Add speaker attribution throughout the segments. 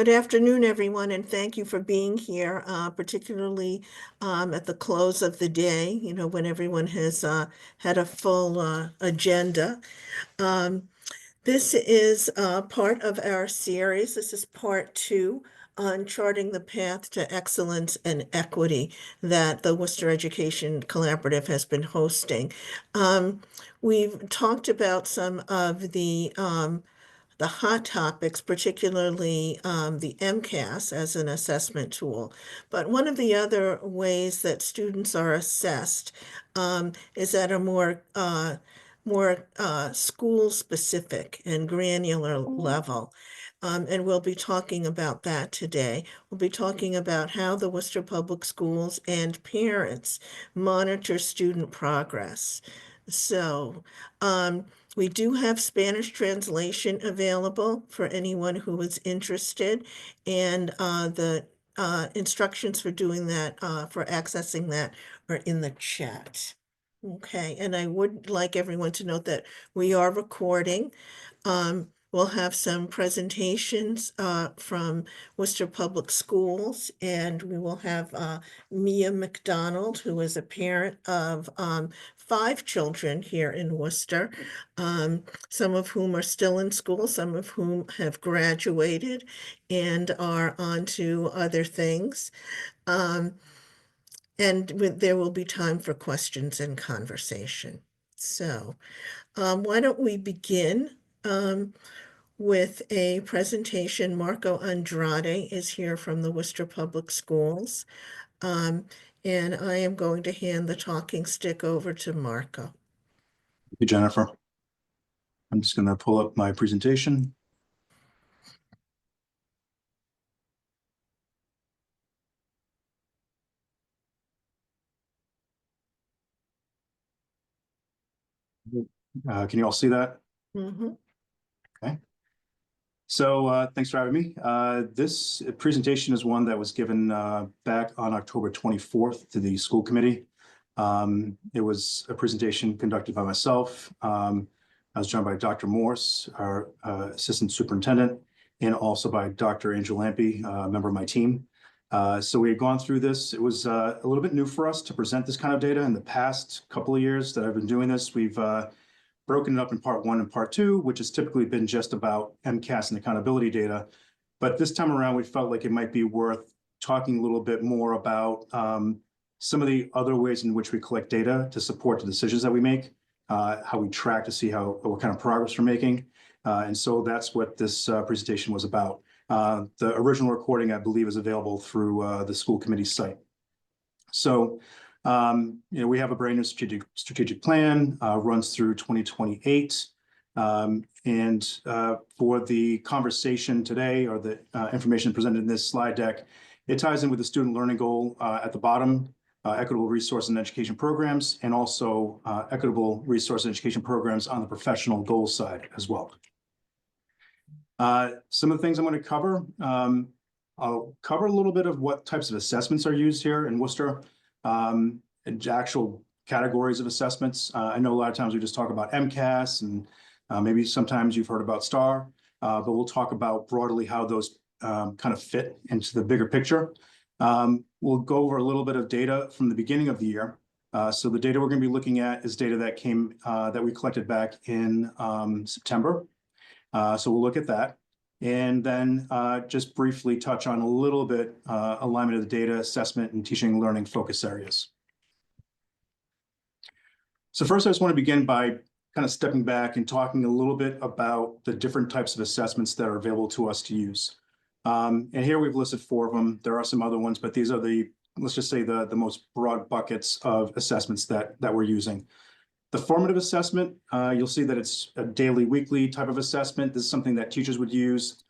Speaker 1: Good afternoon, everyone, and thank you for being here, particularly at the close of the day, when everyone has had a full agenda. This is part of our series. This is part 2 on charting the path to excellence and equity that the Worcester Education Collaborative has been hosting. We've talked about some of the hot topics, particularly the MCAS as an assessment tool. But one of the other ways that students are assessed is at a more school-specific and granular level. And we'll be talking about that today. We'll be talking about how the Worcester Public Schools and parents monitor student progress. So, we do have Spanish translation available for anyone who is interested, and the instructions for doing that, for accessing that, are in the chat. Okay, and I would like everyone to note that we are recording. We'll have some presentations from Worcester Public Schools, and we will have Mia McDonald, who is a parent of 5 children here in Worcester, some of whom are still in school, some of whom have graduated and are on to other things. And there will be time for questions and conversation. So why don't we begin with a presentation. Marco Andrade is here from the Worcester Public Schools. And I am going to hand the talking stick over to Marco.
Speaker 2: Thank you, Jennifer. I'm just going to pull up my presentation. Can you all see that?
Speaker 1: Mm-hmm.
Speaker 2: Okay. So thanks for having me. This presentation is one that was given back on October 24th to the school committee. It was a presentation conducted by myself. I was joined by Dr. Morse, our assistant superintendent, and also by Dr. Angel Lampe, a member of my team. So we had gone through this. It was a little bit new for us to present this kind of data. In the past couple of years that I've been doing this, we've broken it up in part 1 and part 2, which has typically been just about MCAS and accountability data. But this time around, we felt like it might be worth talking a little bit more about some of the other ways in which we collect data to support the decisions that we make, how we track to see what kind of progress we're making. And so that's what this presentation was about. The original recording, I believe, is available through the school committee site. So we have a brand new strategic plan, runs through 2028. And for the conversation today, or the information presented in this slide deck, it ties in with the student learning goal at the bottom, equitable resource and education programs, and also equitable resource and education programs on the professional goals side as well. Some of the things I'm going to cover, I'll cover a little bit of what types of assessments are used here in Worcester. And actual categories of assessments. I know a lot of times we just talk about MCAS, and maybe sometimes you've heard about STAR, but we'll talk about broadly how those kind of fit into the bigger picture. We'll go over a little bit of data from the beginning of the year. So the data we're going to be looking at is data that we collected back in September. So we'll look at that. And then just briefly touch on a little bit alignment of the data, assessment, and teaching and learning focus areas. So first, I just want to begin by kind of stepping back and talking a little bit about the different types of assessments that are available to us to use. And here we've listed 4 of them. There are some other ones, but these are let's just say the most broad buckets of assessments that we're using. The formative assessment, you'll see that it's a daily, weekly type of assessment. This is something that teachers would use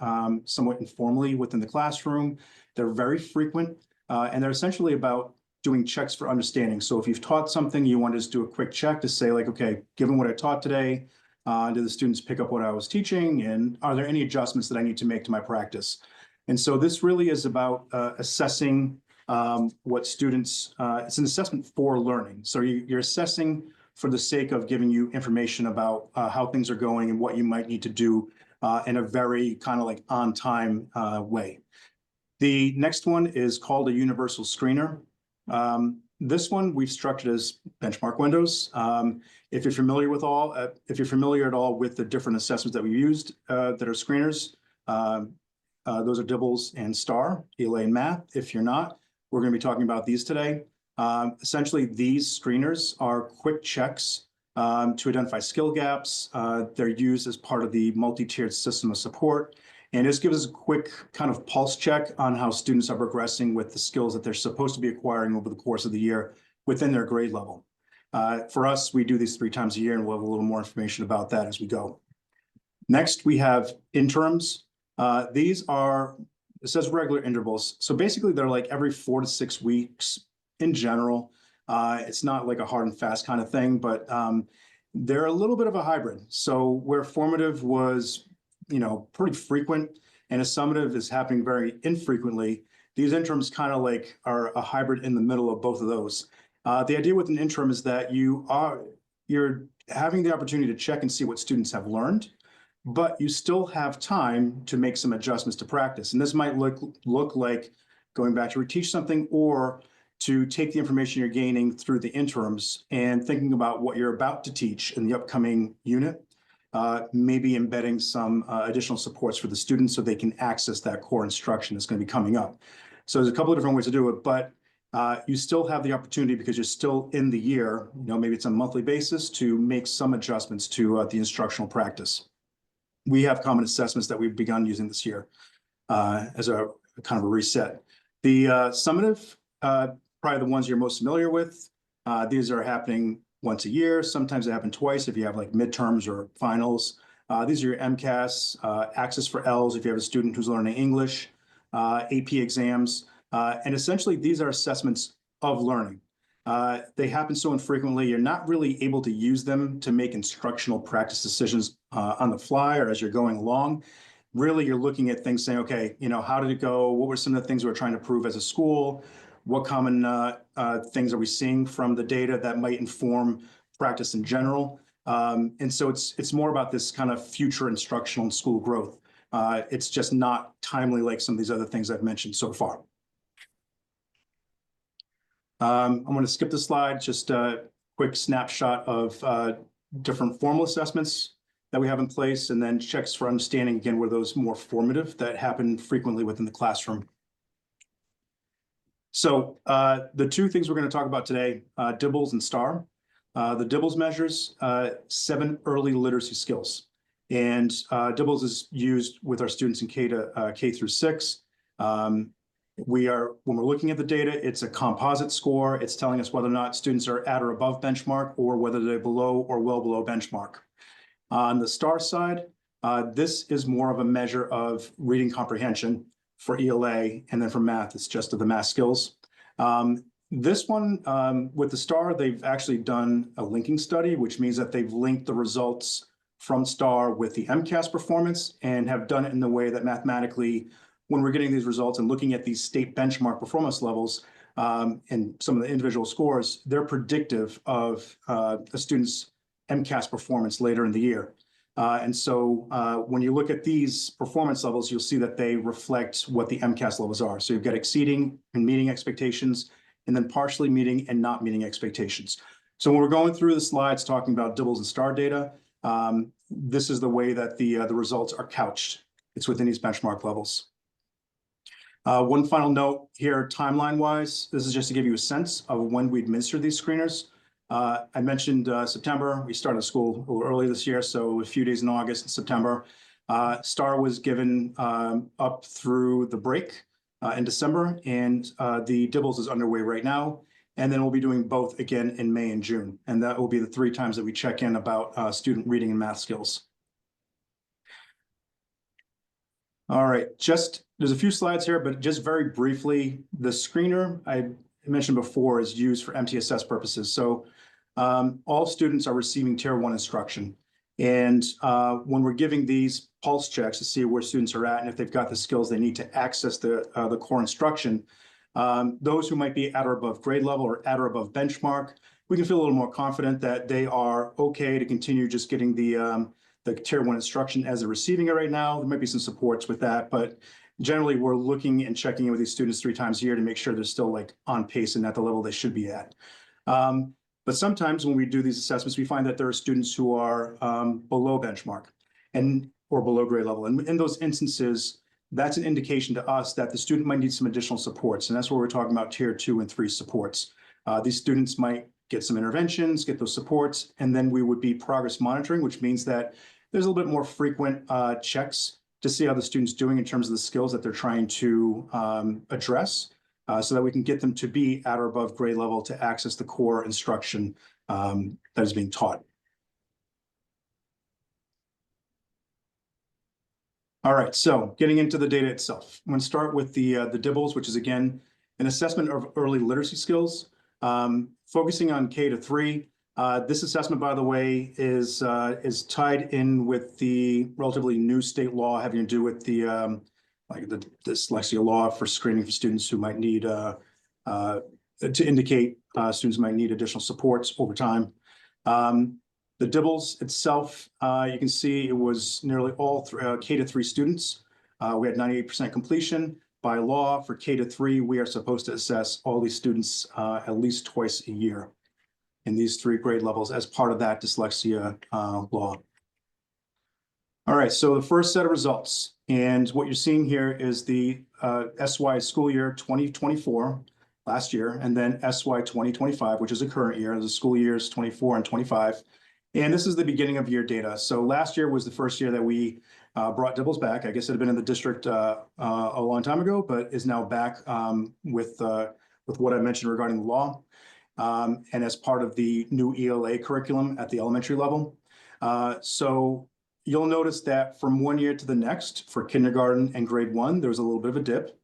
Speaker 2: somewhat informally within the classroom. They're very frequent, and they're essentially about doing checks for understanding. So if you've taught something, you want to just do a quick check to say, like, okay, given what I taught today, did the students pick up what I was teaching? And are there any adjustments that I need to make to my practice? And so this really is about assessing what students, it's an assessment for learning. So you're assessing for the sake of giving you information about how things are going and what you might need to do in a very kind of like on time way. The next one is called a universal screener. This one we've structured as benchmark windows. If you're familiar at all with the different assessments that we used that are screeners, those are DIBELS and STAR, ELA and math. If you're not, we're going to be talking about these today. Essentially, these screeners are quick checks to identify skill gaps. They're used as part of the multi-tiered system of support. And this gives us a quick kind of pulse check on how students are progressing with the skills that they're supposed to be acquiring over the course of the year within their grade level. For us, we do these 3 times a year, and we'll have a little more information about that as we go. Next, we have interims. These are, it says regular intervals. So basically, they're like every 4 to 6 weeks in general. It's not like a hard and fast kind of thing, but they're a little bit of a hybrid. So where formative was pretty frequent, and a summative is happening very infrequently, these interims kind of like are a hybrid in the middle of both of those. The idea with an interim is that you're having the opportunity to check and see what students have learned, but you still have time to make some adjustments to practice. And this might look like going back to reteach something, or to take the information you're gaining through the interims and thinking about what you're about to teach in the upcoming unit. Maybe embedding some additional supports for the students so they can access that core instruction that's going to be coming up. So there's a couple of different ways to do it, but you still have the opportunity, because you're still in the year, maybe it's a monthly basis, to make some adjustments to the instructional practice. We have common assessments that we've begun using this year as a kind of a reset. The summative, probably the ones you're most familiar with. These are happening once a year. Sometimes they happen twice if you have like midterms or finals. These are your MCAS, Access for Ls if you have a student who's learning English, AP exams. And essentially, these are assessments of learning. They happen so infrequently, you're not really able to use them to make instructional practice decisions on the fly or as you're going along. Really, you're looking at things saying, okay, how did it go? What were some of the things we're trying to prove as a school? What common things are we seeing from the data that might inform practice in general? And so it's more about this kind of future instructional and school growth. It's just not timely like some of these other things I've mentioned so far. I'm going to skip the slide, just a quick snapshot of different formal assessments that we have in place, and then checks for understanding, again, were those more formative that happen frequently within the classroom. So the 2 things we're going to talk about today, DIBELS and STAR. The DIBELS measures 7 early literacy skills. And DIBELS is used with our students in K through 6. When we're looking at the data, it's a composite score. It's telling us whether or not students are at or above benchmark, or whether they're below or well below benchmark. On the STAR side, this is more of a measure of reading comprehension for ELA, and then for math, it's just of the math skills. This one, with the STAR, they've actually done a linking study, which means that they've linked the results from STAR with the MCAS performance, and have done it in the way that mathematically, when we're getting these results and looking at these state benchmark performance levels and some of the individual scores, they're predictive of a student's MCAS performance later in the year. And so when you look at these performance levels, you'll see that they reflect what the MCAS levels are. So you've got exceeding and meeting expectations, and then partially meeting and not meeting expectations. So when we're going through the slides talking about DIBELS and STAR data, this is the way that the results are couched. It's within these benchmark levels. One final note here, timeline-wise, this is just to give you a sense of when we administer these screeners. I mentioned September. We started school a little early this year, so a few days in August and September. STAR was given up through the break in December, and the DIBELS is underway right now. And then we'll be doing both again in May and June. And that will be the 3 times that we check in about student reading and math skills. All right, there's a few slides here, but just very briefly, the screener I mentioned before is used for MTSS purposes. So all students are receiving Tier 1 instruction. And when we're giving these pulse checks to see where students are at and if they've got the skills they need to access the core instruction, those who might be at or above grade level or at or above benchmark, we can feel a little more confident that they are okay to continue just getting the the tier 1 instruction as they're receiving it right now. There might be some supports with that, but generally we're looking and checking in with these students 3 times a year to make sure they're still like on pace and at the level they should be at. But sometimes when we do these assessments, we find that there are students who are below benchmark or below grade level. And in those instances, that's an indication to us that the student might need some additional supports. And that's where we're talking about tier 2 and 3 supports. These students might get some interventions, get those supports, and then we would be progress monitoring, which means that there's a little bit more frequent checks to see how the student's doing in terms of the skills that they're trying to address, so that we can get them to be at or above grade level to access the core instruction that is being taught. All right, so getting into the data itself. I'm going to start with the DIBELS, which is, again, an assessment of early literacy skills, focusing on K to 3. This assessment, by the way, is tied in with the relatively new state law having to do with the dyslexia law for screening for students who might need to indicate students might need additional supports over time. The DIBELS itself, you can see it was nearly all K to 3 students. We had 98% completion. By law, for K to 3, we are supposed to assess all these students at least twice a year in these 3 grade levels as part of that dyslexia law. All right, so the first set of results, and what you're seeing here is the SY school year 2024, last year, and then SY 2025, which is the current year. The school years 24 and 25. And this is the beginning of year data. So last year was the first year that we brought DIBELS back. I guess it had been in the district a long time ago, but is now back with what I mentioned regarding the law, and as part of the new ELA curriculum at the elementary level. So you'll notice that from one year to the next, for kindergarten and grade 1, there was a little bit of a dip.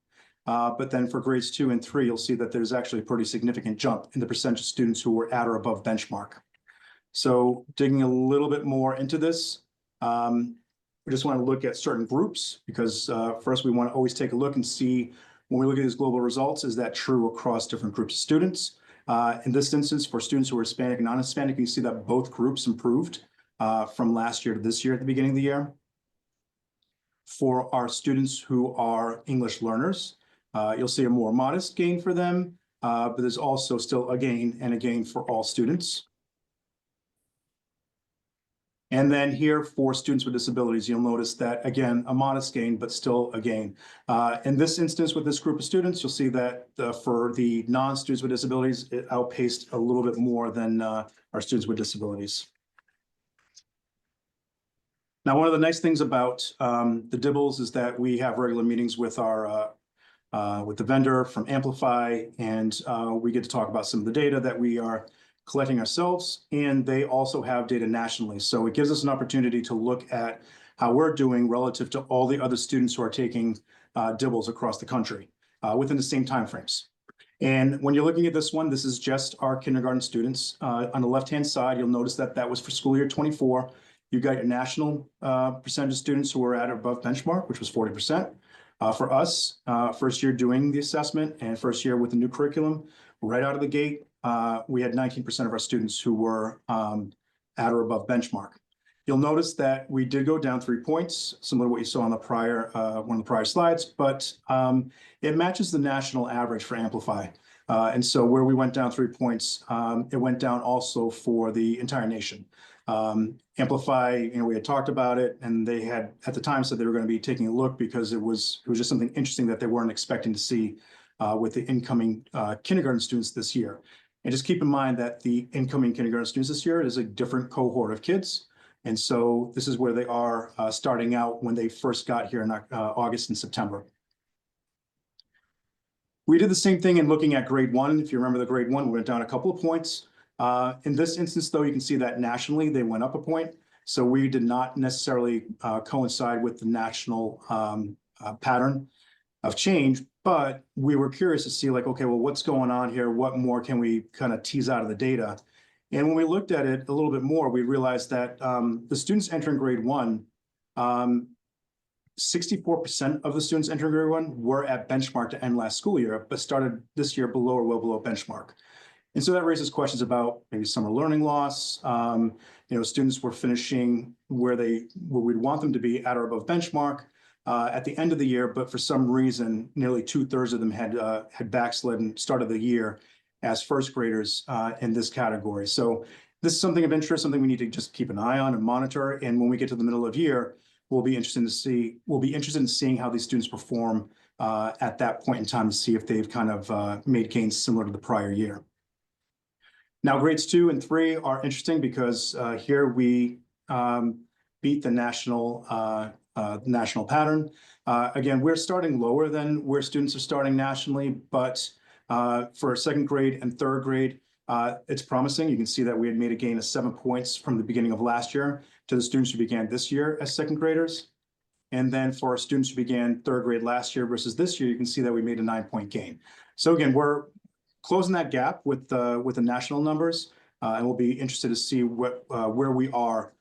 Speaker 2: But then for grades 2 and 3, you'll see that there's actually a pretty significant jump in the percentage of students who were at or above benchmark. So digging a little bit more into this, we just want to look at certain groups because first we want to always take a look and see when we look at these global results, is that true across different groups of students? In this instance, for students who are Hispanic and non-Hispanic, you see that both groups improved from last year to this year at the beginning of the year. For our students who are English learners, you'll see a more modest gain for them, but there's also still a gain and a gain for all students. And then here for students with disabilities, you'll notice that, again, a modest gain, but still a gain. In this instance, with this group of students, you'll see that for the non-students with disabilities, it outpaced a little bit more than our students with disabilities. Now, one of the nice things about the DIBELS is that we have regular meetings with our with the vendor from Amplify, and we get to talk about some of the data that we are collecting ourselves, and they also have data nationally. So it gives us an opportunity to look at how we're doing relative to all the other students who are taking DIBELS across the country within the same timeframes. And when you're looking at this one, this is just our kindergarten students. On the left-hand side, you'll notice that that was for school year 24. You got your national percentage of students who were at or above benchmark, which was 40%. For us, first year doing the assessment and first year with the new curriculum, right out of the gate, we had 19% of our students who were at or above benchmark. You'll notice that we did go down 3 points, similar to what you saw on the prior one of the prior slides, but it matches the national average for Amplify. And so where we went down 3 points, it went down also for the entire nation. Amplify, we had talked about it, and they had at the time said they were going to be taking a look because it was just something interesting that they weren't expecting to see with the incoming kindergarten students this year. And just keep in mind that the incoming kindergarten students this year is a different cohort of kids. And so this is where they are starting out when they first got here in August and September. We did the same thing in looking at grade 1. If you remember the grade 1, we went down a couple of points. In this instance, though, you can see that nationally they went up a point. So we did not necessarily coincide with the national pattern of change, but we were curious to see, like, okay, well, what's going on here? What more can we kind of tease out of the data? And when we looked at it a little bit more, we realized that the students entering grade 1, 64% of the students entering grade 1 were at benchmark to end last school year, but started this year below or well below benchmark. And so that raises questions about maybe summer learning loss. Students were finishing where we'd want them to be at or above benchmark at the end of the year, but for some reason, nearly 2/3 of them had backslid and started the year as first graders in this category. So this is something of interest, something we need to just keep an eye on and monitor. And when we get to the middle of year, we'll be interested in seeing how these students perform at that point in time to see if they've kind of made gains similar to the prior year. Now, grades 2 and 3 are interesting because here we beat the national pattern. Again, we're starting lower than where students are starting nationally, but for second grade and third grade, it's promising. You can see that we had made a gain of 7 points from the beginning of last year to the students who began this year as second graders. And then for our students who began third grade last year versus this year, you can see that we made a 9-point gain. So again, we're closing that gap with the national numbers, and we'll be interested to see where we are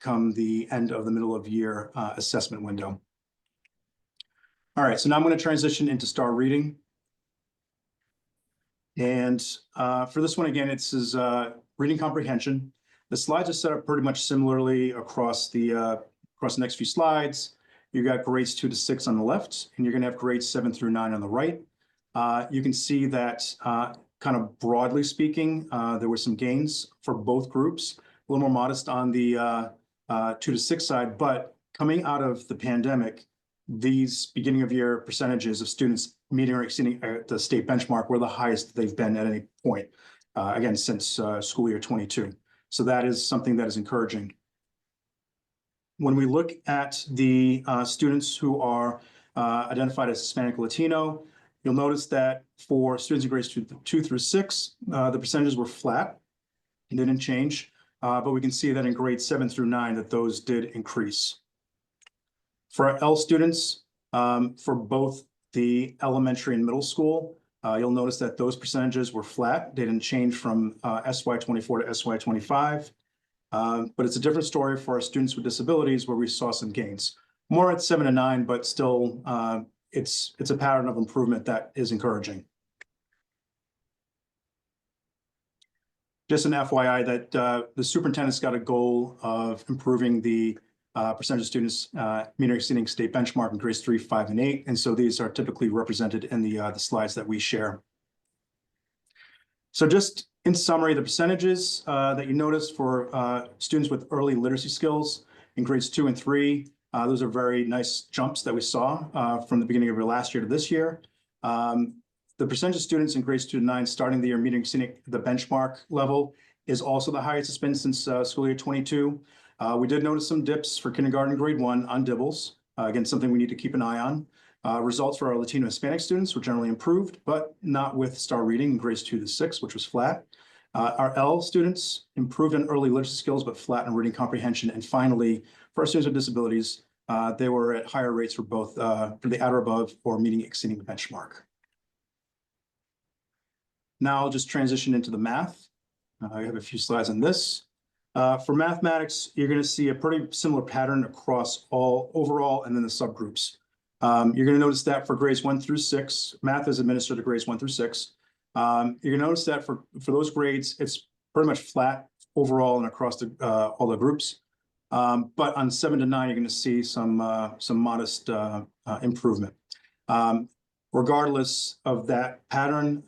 Speaker 2: come the end of the middle of year assessment window. All right, so now I'm going to transition into STAR reading. And for this one, again, it's reading comprehension. The slides are set up pretty much similarly across the next few slides. You've got grades 2 to 6 on the left, and you're going to have grades 7 through 9 on the right. You can see that kind of broadly speaking, there were some gains for both groups, a little more modest on the 2 to 6 side, but coming out of the pandemic, these beginning of year percentages of students meeting or exceeding the state benchmark were the highest they've been at any point, again, since school year 22. So that is something that is encouraging. When we look at the students who are identified as Hispanic or Latino, you'll notice that for students in grades 2 through 6, the percentages were flat. They didn't change, but we can see that in grades 7 through 9 that those did increase. For our L students, for both the elementary and middle school, you'll notice that those percentages were flat. They didn't change from SY24 to SY25. But it's a different story for our students with disabilities where we saw some gains. More at 7 and 9, but still it's a pattern of improvement that is encouraging. Just an FYI that the superintendent's got a goal of improving the percentage of students meeting or exceeding state benchmark in grades 3, 5, and 8. And so these are typically represented in the slides that we share. So just in summary, the percentages that you notice for students with early literacy skills in grades 2 and 3, those are very nice jumps that we saw from the beginning of last year to this year. The percentage of students in grades 2 to 9 starting the year meeting the benchmark level is also the highest it's been since school year 22. We did notice some dips for kindergarten and grade 1 on DIBELS. Again, something we need to keep an eye on. Results for our Latino Hispanic students were generally improved, but not with STAR reading in grades 2 to 6, which was flat. Our L students improved in early literacy skills, but flat in reading comprehension. And finally, for our students with disabilities, they were at higher rates for both for the at or above or meeting exceeding the benchmark. Now I'll just transition into the math. I have a few slides on this. For mathematics, you're going to see a pretty similar pattern across all overall and then the subgroups. You're going to notice that for grades 1 through 6, math is administered to grades 1 through 6. You're going to notice that for those grades, it's pretty much flat overall and across all the groups. But on 7 to 9, you're going to see some modest improvement. Regardless of that pattern,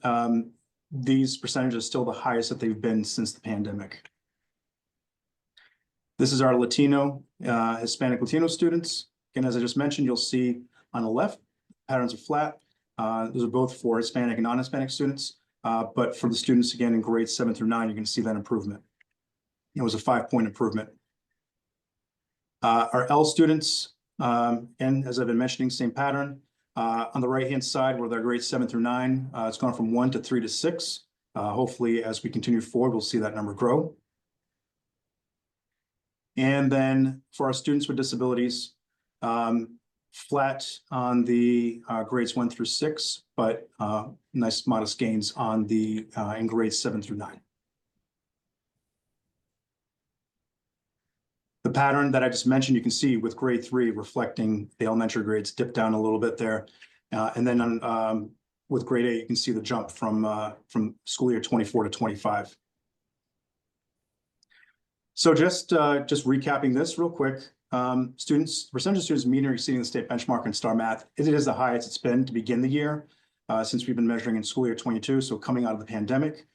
Speaker 2: these percentages are still the highest that they've been since the pandemic. This is our Latino, Hispanic Latino students. Again, as I just mentioned, you'll see on the left, patterns are flat. Those are both for Hispanic and non-Hispanic students. But for the students, again, in grades 7 through 9, you're going to see that improvement. It was a 5-point improvement. Our L students, and as I've been mentioning, same pattern. On the right-hand side, with our grades 7 through 9, it's gone from 1 to 3 to 6. Hopefully, as we continue forward, we'll see that number grow. And then for our students with disabilities, flat on the grades 1 through 6, but nice modest gains on the in grades 7 through 9. The pattern that I just mentioned, you can see with grade 3 reflecting the elementary grades dip down a little bit there. And then on with grade 8, you can see the jump from school year 24 to 25. So just recapping this real quick, percentage of students meeting or exceeding the state benchmark in STAR math, it is the highest it's been to begin the year since we've been measuring in school year 22. So coming out of the pandemic,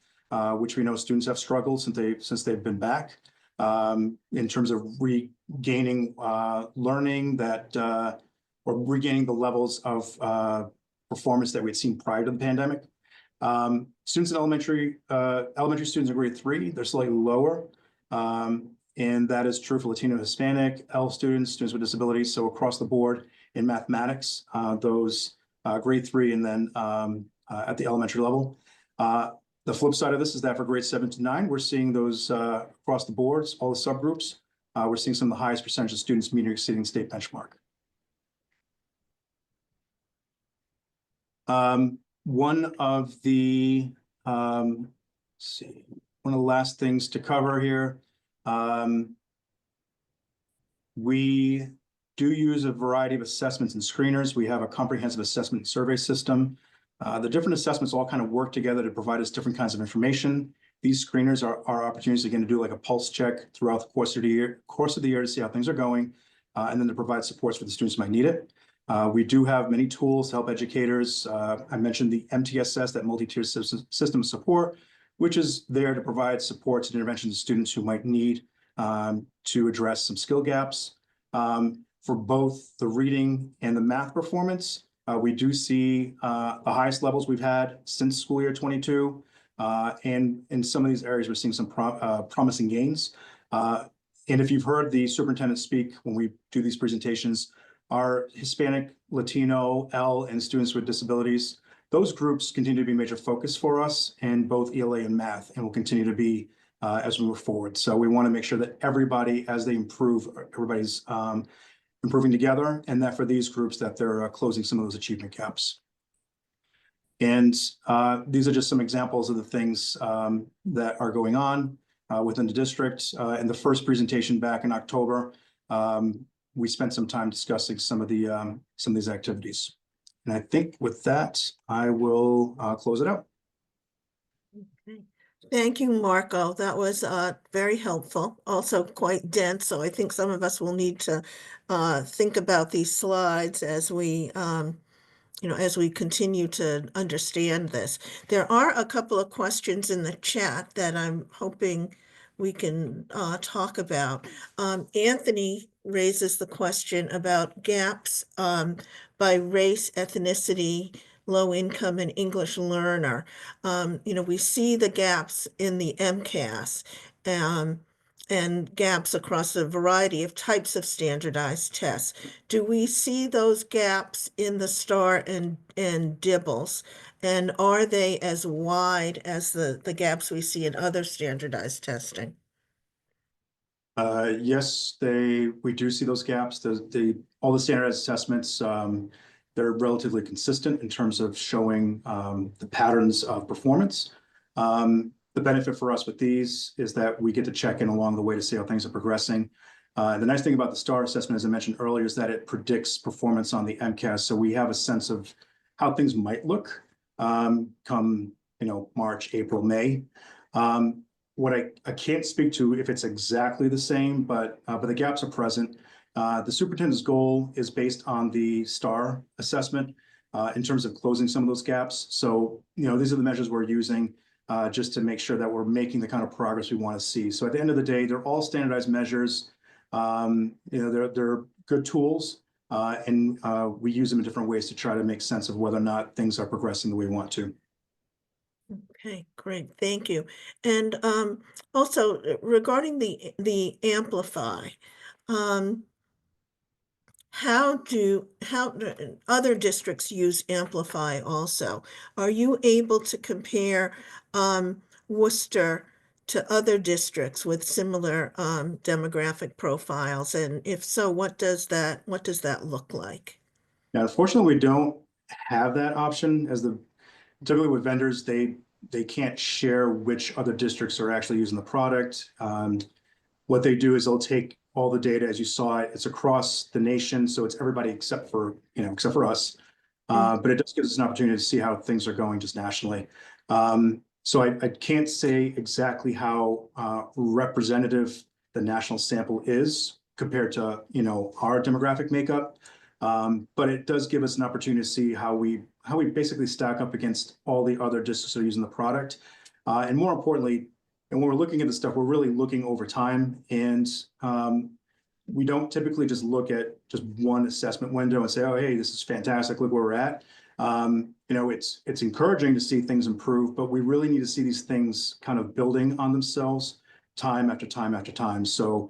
Speaker 2: which we know students have struggled since they've been back in terms of regaining learning or regaining the levels of performance that we had seen prior to the pandemic. Students in elementary students in grade 3, they're slightly lower. And that is true for Latino, Hispanic, ELL students with disabilities. So across the board in mathematics, those grade 3 and then at the elementary level. The flip side of this is that for grades 7 to 9, we're seeing those across the boards, all the subgroups. We're seeing some of the highest percentage of students meeting or exceeding state benchmark. One of the last things to cover here. We do use a variety of assessments and screeners. We have a comprehensive assessment survey system. The different assessments all kind of work together to provide us different kinds of information. These screeners are opportunities again to do like a pulse check throughout the course of the year to see how things are going, and then to provide supports for the students who might need it. We do have many tools to help educators. I mentioned the MTSS, that multi-tiered system of support, which is there to provide supports and interventions to students who might need to address some skill gaps. For both the reading and the math performance, we do see the highest levels we've had since school year 22. And in some of these areas, we're seeing some promising gains. And if you've heard the superintendent speak when we do these presentations, our Hispanic, Latino, ELL, and students with disabilities, those groups continue to be a major focus for us in both ELA and math, and will continue to be as we move forward. So we want to make sure that everybody, as they improve, everybody's improving together, and that for these groups that they're closing some of those achievement gaps. And these are just some examples of the things that are going on within the district. In the first presentation back in October, we spent some time discussing some of these activities. And I think with that, I will close it out.
Speaker 1: Okay. Thank you, Marco. That was very helpful, also quite dense. So I think some of us will need to think about these slides as we as we continue to understand this. There are a couple of questions in the chat that I'm hoping we can talk about. Anthony raises the question about gaps by race, ethnicity, low income, and English learner. We see the gaps in the MCAS and gaps across a variety of types of standardized tests. Do we see those gaps in the STAR and DIBELS? And are they as wide as the gaps we see in other standardized testing?
Speaker 2: Yes, we do see those gaps. All the standardized assessments, they're relatively consistent in terms of showing the patterns of performance. The benefit for us with these is that we get to check in along the way to see how things are progressing. The nice thing about the STAR assessment, as I mentioned earlier, is that it predicts performance on the MCAS. So we have a sense of how things might look come March, April, May. What I can't speak to if it's exactly the same, but the gaps are present. The superintendent's goal is based on the STAR assessment in terms of closing some of those gaps. So, these are the measures we're using just to make sure that we're making the kind of progress we want to see. So at the end of the day, they're all standardized measures. They're good tools, and we use them in different ways to try to make sense of whether or not things are progressing the way we want to.
Speaker 1: Okay, great, thank you. And also regarding the Amplify, how do other districts use Amplify also? Are you able to compare Worcester to other districts with similar demographic profiles? And if so, what does that look like?
Speaker 2: Now, unfortunately, we don't have that option typically with vendors, they can't share which other districts are actually using the product. What they do is they'll take all the data as you saw it. It's across the nation, so it's everybody except for us. But it does give us an opportunity to see how things are going just nationally. So I can't say exactly how representative the national sample is compared to, our demographic makeup. But it does give us an opportunity to see how we basically stack up against all the other districts that are using the product. And more importantly, and when we're looking at this stuff, we're really looking over time. And we don't typically just look at just one assessment window and say, oh, hey, this is fantastic, look where we're at. It's encouraging to see things improve, but we really need to see these things kind of building on themselves time after time after time. So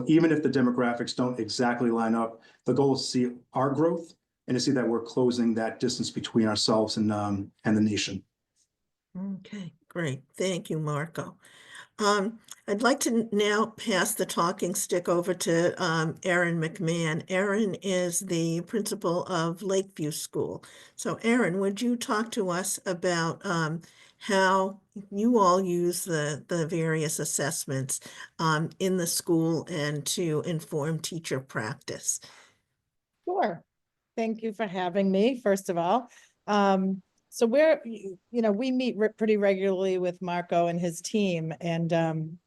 Speaker 2: even if the demographics don't exactly line up, the goal is to see our growth and to see that we're closing that distance between ourselves and the nation.
Speaker 1: Okay, great. Thank you, Marco. I'd like to now pass the talking stick over to Erin McMahon. Erin is the principal of Lakeview School. So Erin, would you talk to us about how you all use the various assessments in the school and to inform teacher practice?
Speaker 3: Sure. Thank you for having me, first of all. So we meet pretty regularly with Marco and his team. And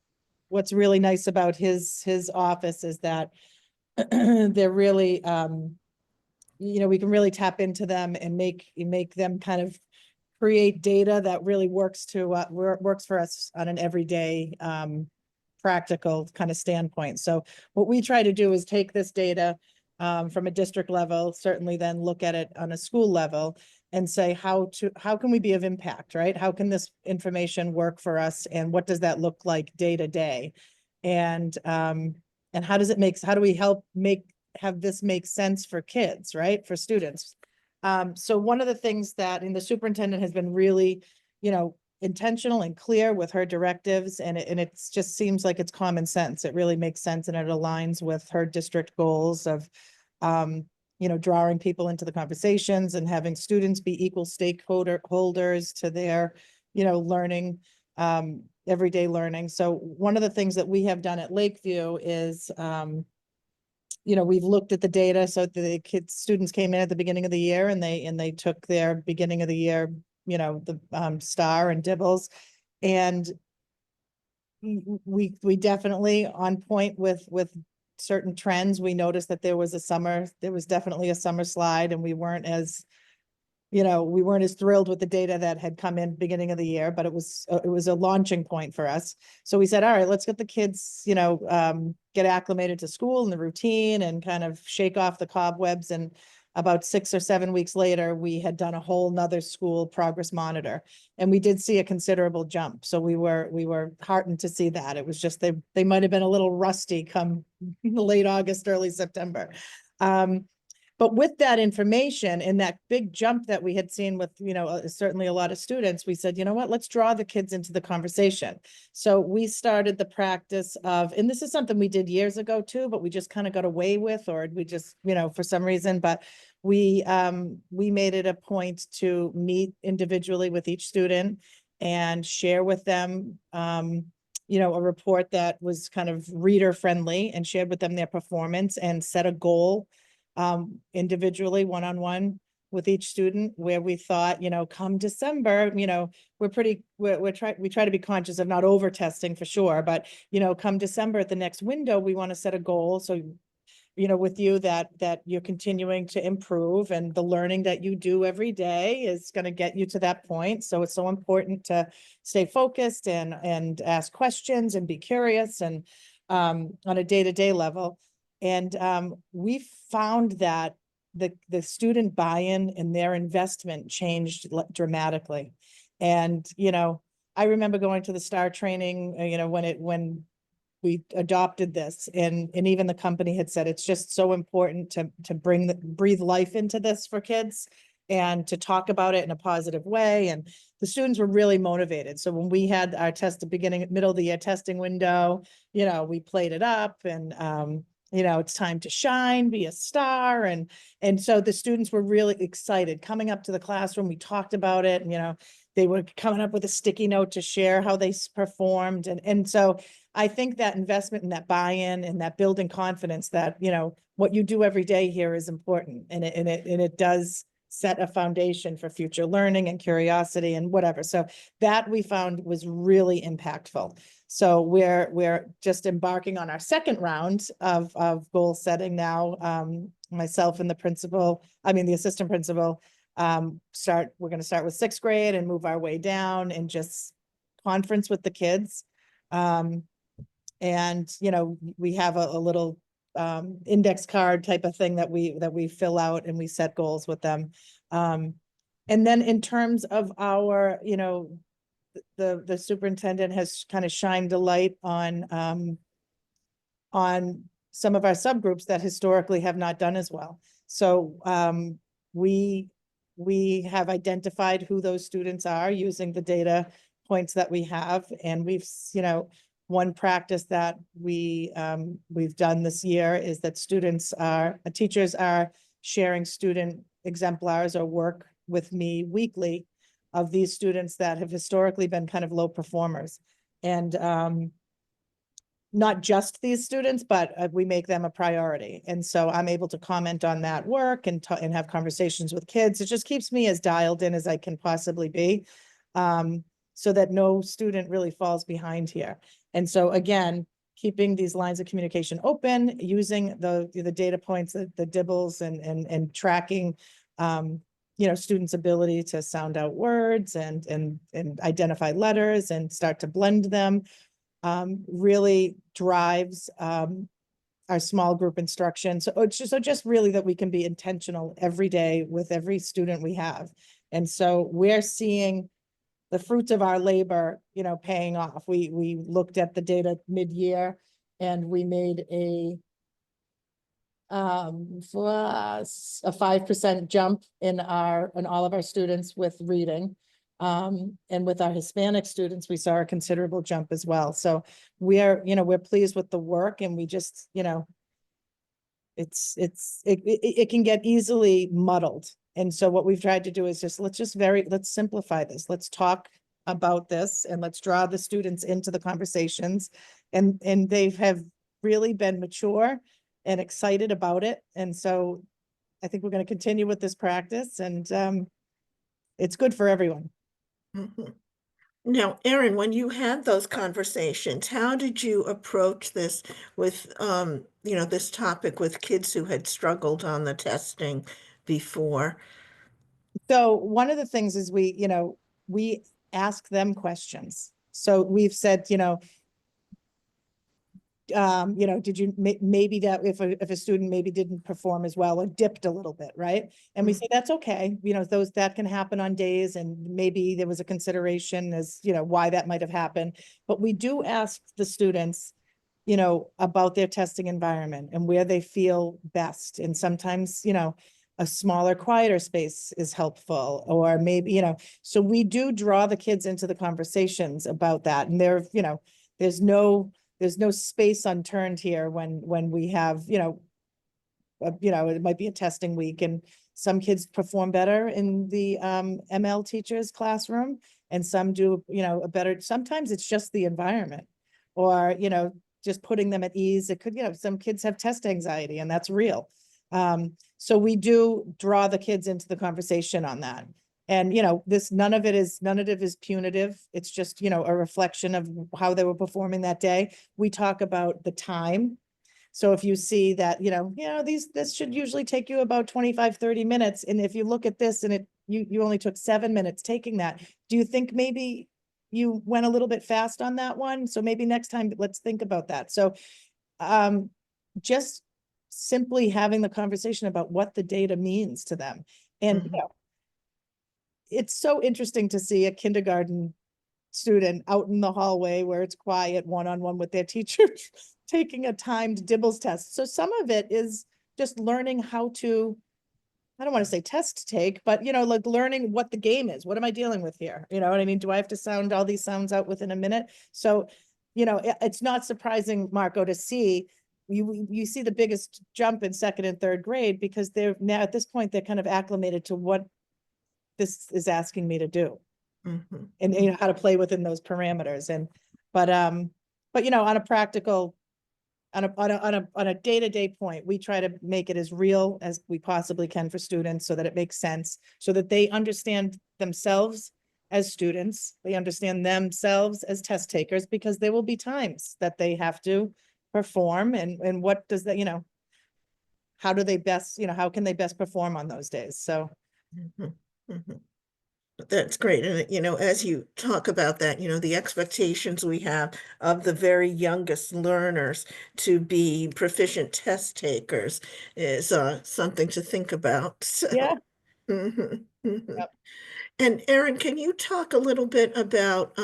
Speaker 3: what's really nice about his office is that they're really, we can really tap into them and make them kind of create data that really works for us on an everyday practical kind of standpoint. So what we try to do is take this data from a district level, certainly then look at it on a school level and say, how can we be of impact, right? How can this information work for us? And what does that look like day to day? And how do we help have this make sense for kids, right? For students. So one of the things that, and the superintendent has been really, intentional and clear with her directives, and it just seems like it's common sense. It really makes sense, and it aligns with her district goals of, drawing people into the conversations and having students be equal stakeholders to their, learning, everyday learning. So one of the things that we have done at Lakeview is, we've looked at the data. So the students came in at the beginning of the year and they took their beginning of the year, the STAR and DIBELS, and we definitely on point with certain trends. We noticed that there was definitely a summer slide, and we weren't as thrilled with the data that had come in beginning of the year, but it was a launching point for us. So we said, all right, let's get the kids, get acclimated to school and the routine and kind of shake off the cobwebs. And about 6 or 7 weeks later, we had done a whole nother school progress monitor, and we did see a considerable jump. So we were heartened to see that. It was just, they might've been a little rusty come late August, early September. But with that information and that big jump that we had seen with, certainly a lot of students, we said, you know what, let's draw the kids into the conversation. So we started the practice of, and this is something we did years ago too, but we just kind of got away with, or we just, for some reason, but we made it a point to meet individually with each student and share with them, a report that was kind of reader friendly, and shared with them their performance and set a goal individually, one-on-one with each student, where we thought, come December, we try to be conscious of not over testing for sure, but, come December at the next window, we want to set a goal. So, with you that you're continuing to improve, and the learning that you do every day is going to get you to that point. So it's so important to stay focused and ask questions and be curious and on a day-to-day level. And we found that the student buy-in and their investment changed dramatically. And, I remember going to the STAR training, when we adopted this, and even the company had said, it's just so important to breathe life into this for kids and to talk about it in a positive way. And the students were really motivated. So when we had our middle of the year testing window, we played it up, and, it's time to shine, be a star. And so the students were really excited coming up to the classroom. We talked about it, and, they were coming up with a sticky note to share how they performed. And so I think that investment and that buy-in and that building confidence that, what you do every day here is important. And it does set a foundation for future learning and curiosity and whatever. So that we found was really impactful. So we're just embarking on our second round of goal setting now. Myself and the assistant principal, we're going to start with 6th grade and move our way down and just conference with the kids. And, we have a little index card type of thing that we fill out and we set goals with them. And then in terms of our, the superintendent has kind of shined a light on some of our subgroups that historically have not done as well. So we have identified who those students are using the data points that we have, and we've, one practice that we've done this year is that teachers are sharing student exemplars or work with me weekly of these students that have historically been kind of low performers. And not just these students, but we make them a priority. And so I'm able to comment on that work and have conversations with kids. It just keeps me as dialed in as I can possibly be, so that no student really falls behind here. And so again, keeping these lines of communication open, using the data points, the DIBELS and tracking, students' ability to sound out words and identify letters and start to blend them, really drives our small group instruction. So just really that we can be intentional every day with every student we have. And so we're seeing the fruits of our labor, paying off. We looked at the data mid-year and we made a 5% jump in all of our students with reading. And with our Hispanic students, we saw a considerable jump as well. So we're pleased with the work, and we just, it can get easily muddled. And so what we've tried to do is let's simplify this. Let's talk about this and let's draw the students into the conversations. And they have really been mature and excited about it. And so I think we're going to continue with this practice, and it's good for everyone.
Speaker 1: Mhm. Now, Erin, when you had those conversations, how did you approach this with, this topic with kids who had struggled on the testing before?
Speaker 3: So one of the things is we ask them questions. So we've said, did you maybe that if a student maybe didn't perform as well or dipped a little bit, right? And we say that's okay. That can happen on days, and maybe there was a consideration as why that might have happened. But we do ask the students, about their testing environment and where they feel best. And sometimes, a smaller, quieter space is helpful, or maybe, so we do draw the kids into the conversations about that. And there's no space unturned here when we have, it might be a testing week and some kids perform better in the ML teacher's classroom and some do, sometimes it's just the environment or, just putting them at ease. It could, some kids have test anxiety and that's real. So we do draw the kids into the conversation on that. And, none of it is punitive. It's just, a reflection of how they were performing that day. We talk about the time. So if you see that, this should usually take you about 25, 30 minutes. And if you look at this and you only took 7 minutes taking that, do you think maybe you went a little bit fast on that one? So maybe next time, let's think about that. So, just simply having the conversation about what the data means to them. And, it's so interesting to see a kindergarten student out in the hallway where it's quiet, one-on-one with their teacher, taking a timed DIBELS test. So some of it is just learning how to, I don't want to say test take, but like learning what the game is. What am I dealing with here? You know what I mean? Do I have to sound all these sounds out within a minute? So, it's not surprising, Marco, to see you see the biggest jump in 2nd and 3rd grade because they're now at this point, they're kind of acclimated to what this is asking me to do.
Speaker 1: Mhm.
Speaker 3: And how to play within those parameters. But on a practical on a day-to-day point, we try to make it as real as we possibly can for students so that it makes sense, so that they understand themselves as students, they understand themselves as test takers, because there will be times that they have to perform, and what does that, how do they best, how can they best perform on those days? So
Speaker 1: Mhm, mhm. That's great. And, as you talk about that, the expectations we have of the very youngest learners to be proficient test takers is something to think about. So,
Speaker 3: yeah.
Speaker 1: mhm, mhm.
Speaker 3: Yep.
Speaker 1: And Erin, can you talk a little bit about,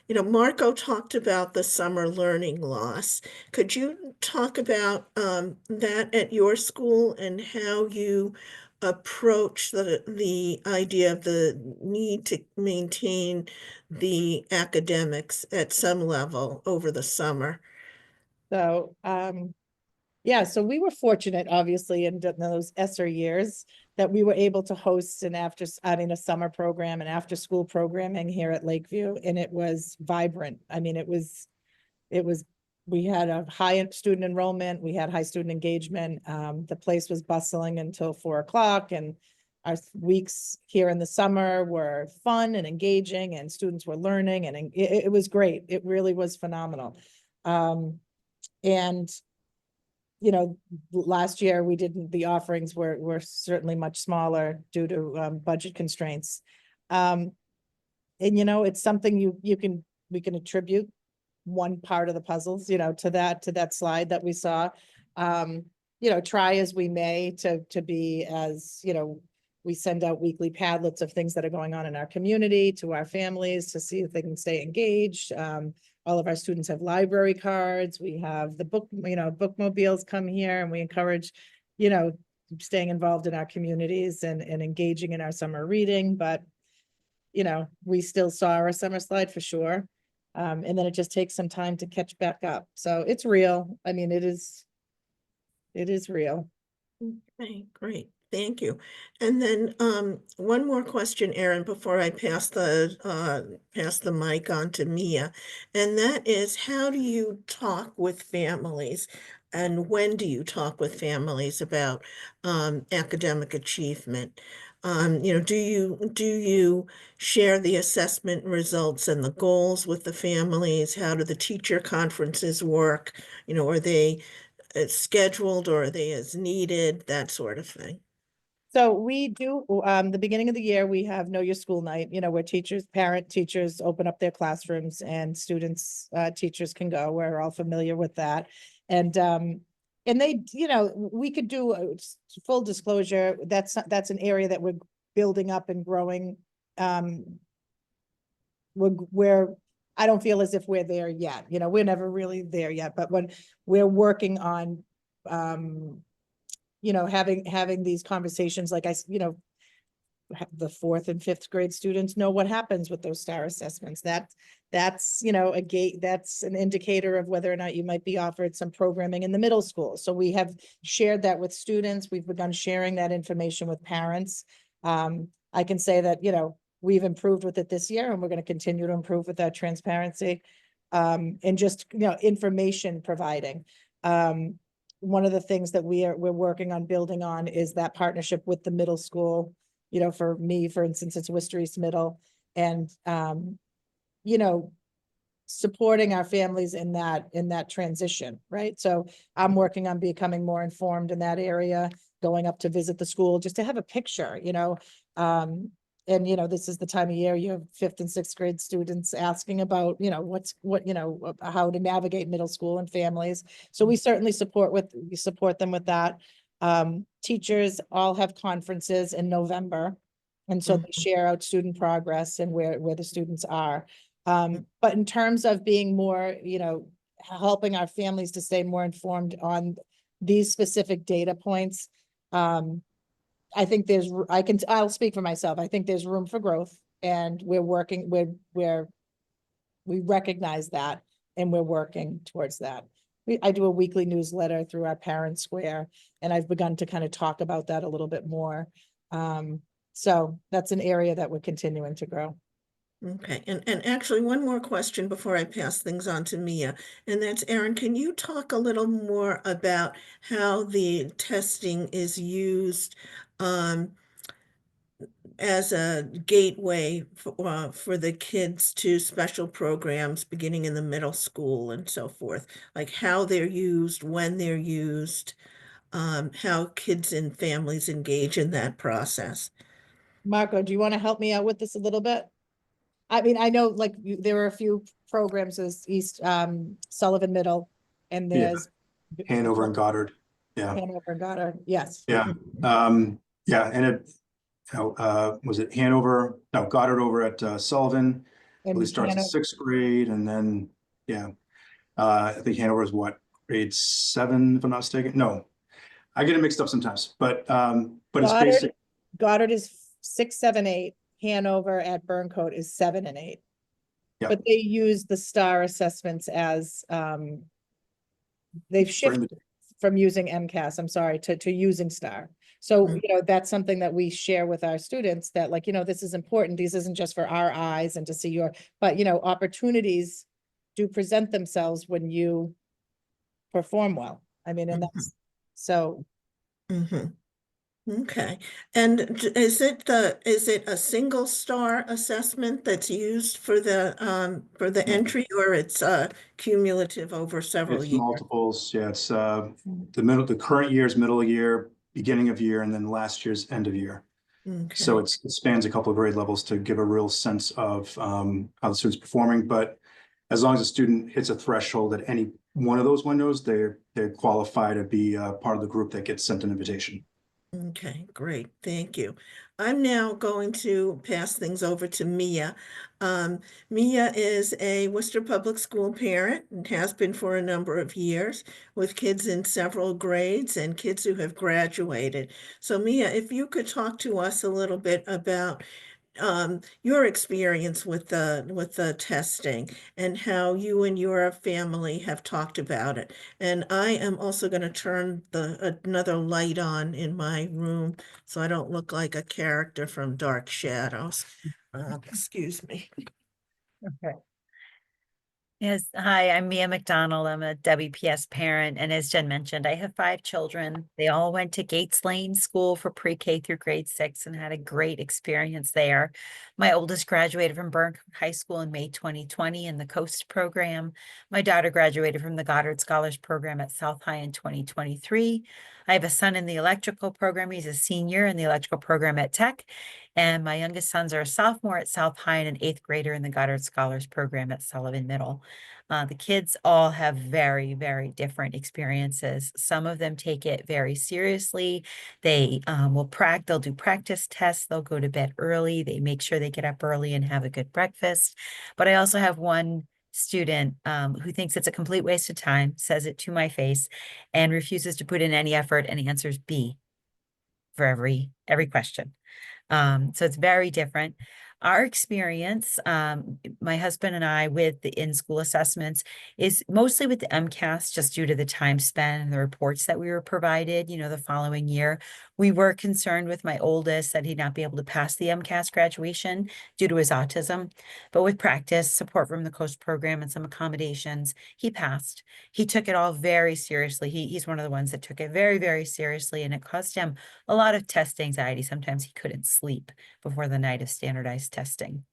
Speaker 1: Marco talked about the summer learning loss. Could you talk about that at your school and how you approach the idea of the need to maintain the academics at some level over the summer?
Speaker 3: So, yeah, so we were fortunate, obviously, in those ESSER years that we were able to host a summer program and after school programming here at Lakeview, and it was vibrant. I mean, it was, we had a high student enrollment, we had high student engagement. The place was bustling until 4 o'clock, and our weeks here in the summer were fun and engaging, and students were learning, and it was great. It really was phenomenal. And last year the offerings were certainly much smaller due to budget constraints. And it's something we can attribute one part of the puzzles, to that slide that we saw. Try as we may to be as, we send out weekly Padlets of things that are going on in our community to our families to see if they can stay engaged. All of our students have library cards. We have the bookmobiles come here, and we encourage, staying involved in our communities and engaging in our summer reading. But, we still saw our summer slide for sure. And then it just takes some time to catch back up. So it's real. I mean, it is real.
Speaker 1: Okay, great. Thank you. And then one more question, Erin, before I pass the mic on to Mia, and that is, how do you talk with families, and when do you talk with families about academic achievement? Do you share the assessment results and the goals with the families? How do the teacher conferences work? Are they scheduled, or are they as needed, that sort of thing?
Speaker 3: So we do, the beginning of the year, we have Know Your School Night, where teachers open up their classrooms and students, teachers can go. We're all familiar with that. And they, we could do full disclosure. That's an area that we're building up and growing. We're I don't feel as if we're there yet. We're never really there yet, but when we're working on, having these conversations, like the 4th and 5th grade students know what happens with those STAR assessments. That's a gate, that's an indicator of whether or not you might be offered some programming in the middle school. So we have shared that with students. We've begun sharing that information with parents. I can say that, we've improved with it this year, and we're going to continue to improve with that transparency, and just, information providing. One of the things that we're working on building on is that partnership with the middle school. For me, for instance, it's Worcester East Middle, and supporting our families in that transition, right? So I'm working on becoming more informed in that area, going up to visit the school just to have a picture, and this is the time of year you have 5th and 6th grade students asking about, how to navigate middle school and families. So we certainly support them with that. Teachers all have conferences in November, and so they share out student progress and where the students are. But in terms of being more, helping our families to stay more informed on these specific data points, I think I'll speak for myself. I think there's room for growth, and we recognize that, and we're working towards that. I do a weekly newsletter through our Parent Square, and I've begun to kind of talk about that a little bit more. So that's an area that we're continuing to grow.
Speaker 1: Okay, and actually one more question before I pass things on to Mia, and that's Erin, can you talk a little more about how the testing is used as a gateway for the kids to special programs beginning in the middle school and so forth? Like how they're used, when they're used, how kids and families engage in that process.
Speaker 3: Marco, do you want to help me out with this a little bit? I mean, I know like there were a few programs as East Sullivan Middle and
Speaker 2: Yeah.
Speaker 3: there's
Speaker 2: Hanover and Goddard. Yeah,
Speaker 3: Hanover and Goddard, yes.
Speaker 2: yeah. Yeah, and it, was it Hanover? No, Goddard over at Sullivan.
Speaker 3: And
Speaker 2: Really starts in
Speaker 3: Hanover,
Speaker 2: 6th grade, and then, yeah. I think Hanover is what, grade 7, if I'm not mistaken? No, I get it mixed up sometimes, but it's
Speaker 3: Goddard,
Speaker 2: basic.
Speaker 3: Goddard is 6, 7, 8. Hanover at Burncoat is 7 and 8.
Speaker 2: Yeah.
Speaker 3: But they use the STAR assessments as they've shifted from using MCAS, I'm sorry, to using STAR. So,
Speaker 1: Mhm.
Speaker 3: that's something that we share with our students that like, this is important. This isn't just for our eyes and to see but opportunities do present themselves when you perform well. I mean, and that's, so
Speaker 1: Mhm. Okay, and is it a single star assessment that's used for the entry, or it's cumulative over several
Speaker 2: It's
Speaker 1: years?
Speaker 2: multiples, yeah, it's the current year's middle of year, beginning of year, and then last year's end of year. So
Speaker 1: Okay,
Speaker 2: it spans a couple of grade levels to give a real sense of how the student's performing. But as long as a student hits a threshold at any one of those windows, they qualify to be part of the group that gets sent an invitation.
Speaker 1: okay, great, thank you. I'm now going to pass things over to Mia. Mia is a Worcester Public School parent and has been for a number of years with kids in several grades and kids who have graduated. So Mia, if you could talk to us a little bit about your experience with the testing and how you and your family have talked about it. And I am also going to turn another light on in my room so I don't look like a character from Dark Shadows. Excuse me.
Speaker 3: okay.
Speaker 4: Yes, hi, I'm Mia McDonald. I'm a WPS parent, and as Jen mentioned, I have 5 children. They all went to Gates Lane School for pre-K through grade 6 and had a great experience there. My oldest graduated from Burnham High School in May 2020 in the Coast program. My daughter graduated from the Goddard Scholars Program at South High in 2023. I have a son in the electrical program. He's a senior in the electrical program at Tech. And my youngest sons are a sophomore at South High and an 8th grader in the Goddard Scholars Program at Sullivan Middle. The kids all have very, very different experiences. Some of them take it very seriously. They they'll do practice tests. They'll go to bed early. They make sure they get up early and have a good breakfast. But I also have one student who thinks it's a complete waste of time, says it to my face, and refuses to put in any effort and answers B for every question. So it's very different. Our experience, my husband and I, with the in-school assessments is mostly with the MCAS, just due to the time spent and the reports that we were provided, the following year. We were concerned with my oldest that he'd not be able to pass the MCAS graduation due to his autism. But with practice, support from the Coast program, and some accommodations, he passed. He took it all very seriously. He's one of the ones that took it very, very seriously, and it caused him a lot of test anxiety. Sometimes he couldn't sleep before the night of standardized testing.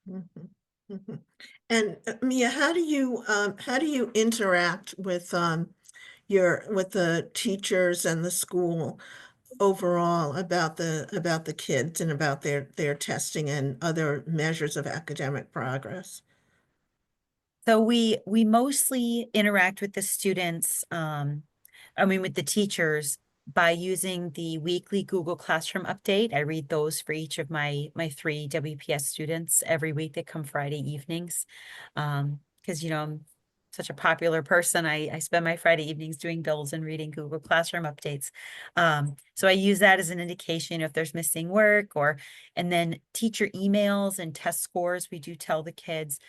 Speaker 1: Mhm, mhm. And Mia, how do you interact with the teachers and the school overall about the kids and about their testing and other measures of academic progress?
Speaker 4: So we mostly interact with the students, with the teachers by using the weekly Google Classroom update. I read those for each of my 3 WPS students every week. They come Friday evenings. Because I'm such a popular person. I spend my Friday evenings doing bills and reading Google Classroom updates. So I use that as an indication if there's missing work, and then teacher emails and test scores. We do tell the kids.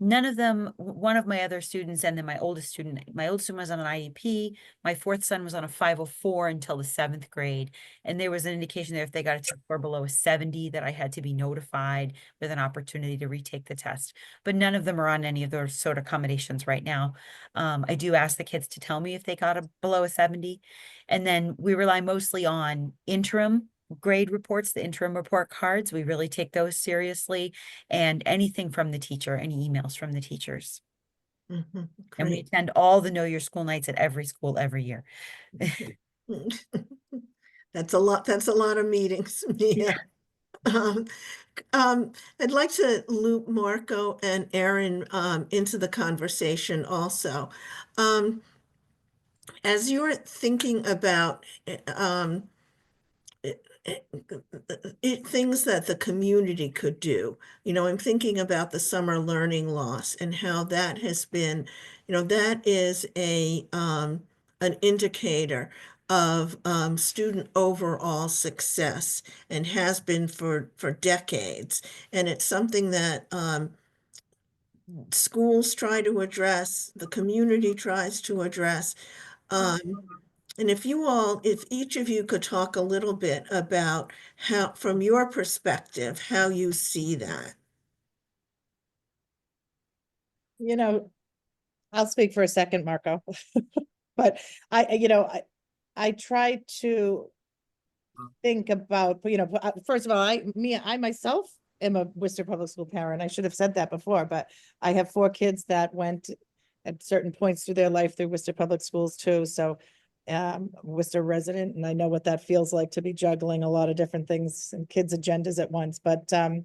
Speaker 4: None of them, one of my other students and then my oldest student was on an IEP. My fourth son was on a 504 until the 7th grade. And there was an indication there if they got a test score below a 70 that I had to be notified with an opportunity to retake the test. But none of them are on any of those sort of accommodations right now. I do ask the kids to tell me if they got below a 70. And then we rely mostly on interim grade reports, the interim report cards. We really take those seriously, and anything from the teacher, any emails from the teachers.
Speaker 1: Mhm,
Speaker 4: And we
Speaker 1: great.
Speaker 4: attend all the Know Your School nights at every school every year.
Speaker 1: That's a lot of meetings, Mia. Um, I'd like to loop Marco and Erin into the conversation also. As you're thinking about things that the community could do, I'm thinking about the summer learning loss and how that has been, that is an indicator of student overall success and has been for decades. And it's something that schools try to address, the community tries to address. And if each of you could talk a little bit about how, from your perspective, how you see that.
Speaker 3: I'll speak for a second, Marco. But I try to think about, first of all, I myself am a Worcester Public School parent. I should have said that before, but I have 4 kids that went at certain points through their life through Worcester Public Schools too. So Worcester resident, and I know what that feels like to be juggling a lot of different things and kids' agendas at once. But I